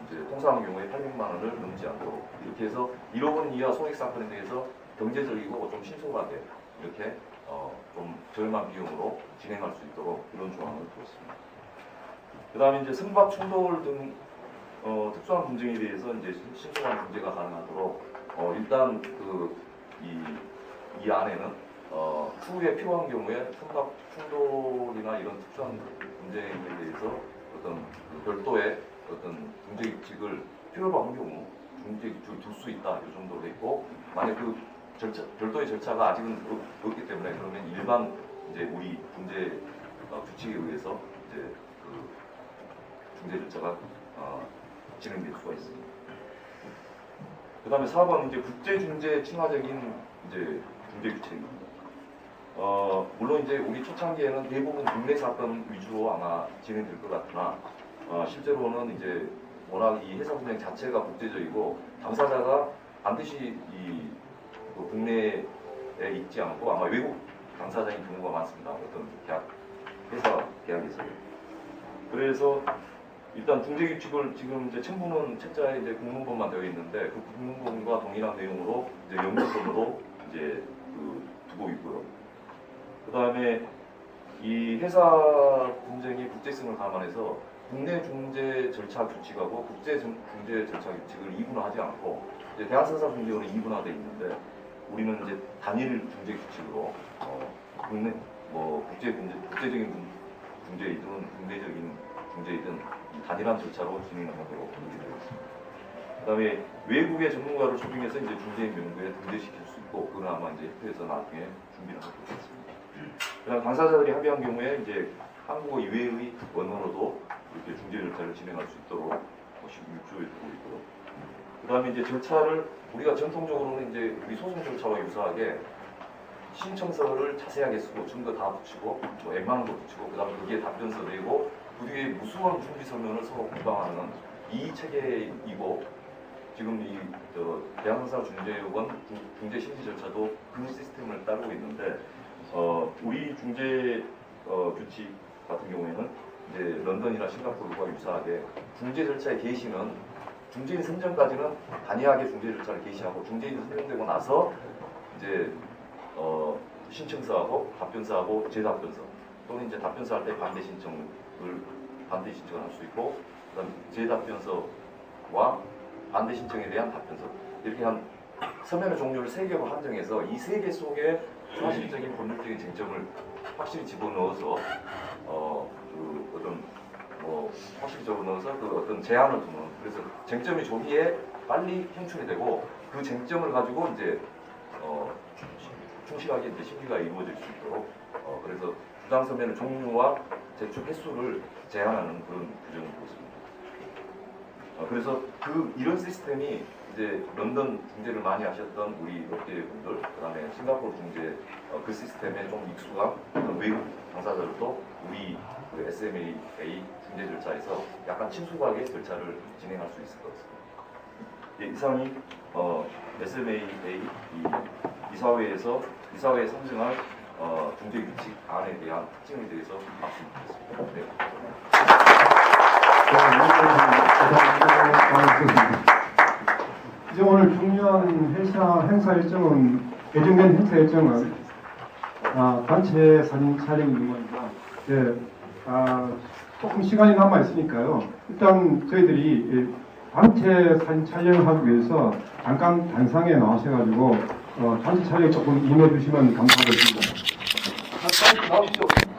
이제 통상의 경우에 800만 원을 넘지 않도록, 이렇게 해서 1억 원 이하 소액 사건에 대해서 경제적이고 좀 신속하게 이렇게 좀 저렴한 비용으로 진행할 수 있도록 이런 조항을 두었습니다. 그 다음에 이제 승박 충돌 등 특수한 분쟁에 대해서 이제 신속한 중재가 가능하도록 일단 이 안에는 추후에 필요한 경우에 승박 충돌이나 이런 특수한 분쟁에 대해서 어떤 별도의 어떤 중재 규칙을 필요로 한 경우 중재 규칙을 둘 수 있다 이 정도로 있고, 만약 그 별도의 절차가 아직은 없기 때문에 그러면 일반 이제 우리 중재 규칙에 의해서 이제 그 중재 절차가 진행될 수가 있습니다. 그다음에 4번 이제 국제 중재 친화적인 이제 중재 규칙입니다. 물론 이제 우리 초창기에는 대부분 국내 사건 위주로 아마 진행될 것 같으나 실제로는 이제 워낙 이 회사 분쟁 자체가 국제적이고 당사자가 반드시 국내에 있지 않고 아마 외국 당사자인 경우가 많습니다. 어떤 회사 계약에서요. 그래서 일단 중재 규칙을 지금 이제 첨부는 책자에 이제 국문본만 되어 있는데 그 국문본과 동일한 내용으로 이제 영문본으로 이제 두고 있고요. 그 다음에 이 회사 분쟁의 국제성을 감안해서 국내 중재 절차 규칙하고 국제 중재 절차 규칙을 이분화하지 않고 이제 대한상사 중재원은 이분화되어 있는데 우리는 이제 단일 중재 규칙으로 국내 국제적인 중재이든 국내적인 중재이든 단일한 절차로 진행하도록 이렇게 되어 있습니다. 그다음에 외국의 전문가를 초빙해서 이제 중재인 명부에 등재시킬 수 있고 그건 아마 이제 협회에서 나중에 준비를 하도록 하겠습니다. 그다음 당사자들이 합의한 경우에 이제 한국어 이외의 언어로도 이렇게 중재 절차를 진행할 수 있도록 16조에 두고 있고요. 그다음에 이제 절차를 우리가 전통적으로는 이제 우리 소송 절차와 유사하게 신청서를 자세하게 쓰고 증거 다 붙이고 뭐 웬만한 거 붙이고 그다음에 거기에 답변서 내고 그 뒤에 무수한 준비 서면을 서로 공방하는 이 체계이고 지금 이 대한상사 중재원 중재 심리 절차도 그 시스템을 따르고 있는데 우리 중재 규칙 같은 경우에는 이제 런던이나 싱가포르와 유사하게 중재 절차의 개시는 중재인 선정까지는 단이하게 중재 절차를 개시하고 중재인이 선정되고 나서 이제 신청서하고 답변서하고 재답변서 또는 이제 답변서 할 때 반대 신청을 할 수 있고 그다음 재답변서와 반대 신청에 대한 답변서 이렇게 한 서면의 종류를 3개로 한정해서 이 3개 속에 사실적인 법률적인 쟁점을 확실히 집어넣어서 확실히 집어넣어서 그 어떤 제한을 두는 그래서 쟁점이 조기에 빨리 현출이 되고 그 쟁점을 가지고 이제 충실하게 이제 심리가 이루어질 수 있도록 그래서 주장 서면의 종류와 제출 횟수를 제한하는 그런 규정을 두고 있습니다. 그래서 이런 시스템이 이제 런던 중재를 많이 하셨던 우리 업계분들, 그다음에 싱가포르 중재 그 시스템에 좀 익숙한 외국 당사자들도 우리 그 SMA 중재 절차에서 약간 친숙하게 절차를 진행할 수 있을 것 같습니다. 예, 이상이 SMA 이사회에 선정할 중재 규칙 안에 대한 특징에 대해서 말씀드렸습니다. 네. 이제 오늘 중요한 행사 일정은 예정된 행사 일정은 단체 사진 촬영인 겁니다. 예, 조금 시간이 남아 있으니까요. 일단 저희들이 단체 사진 촬영을 하기 위해서 잠깐 단상에 나오셔가지고 단체 촬영 조금 임해 주시면 감사하겠습니다. 나오시죠.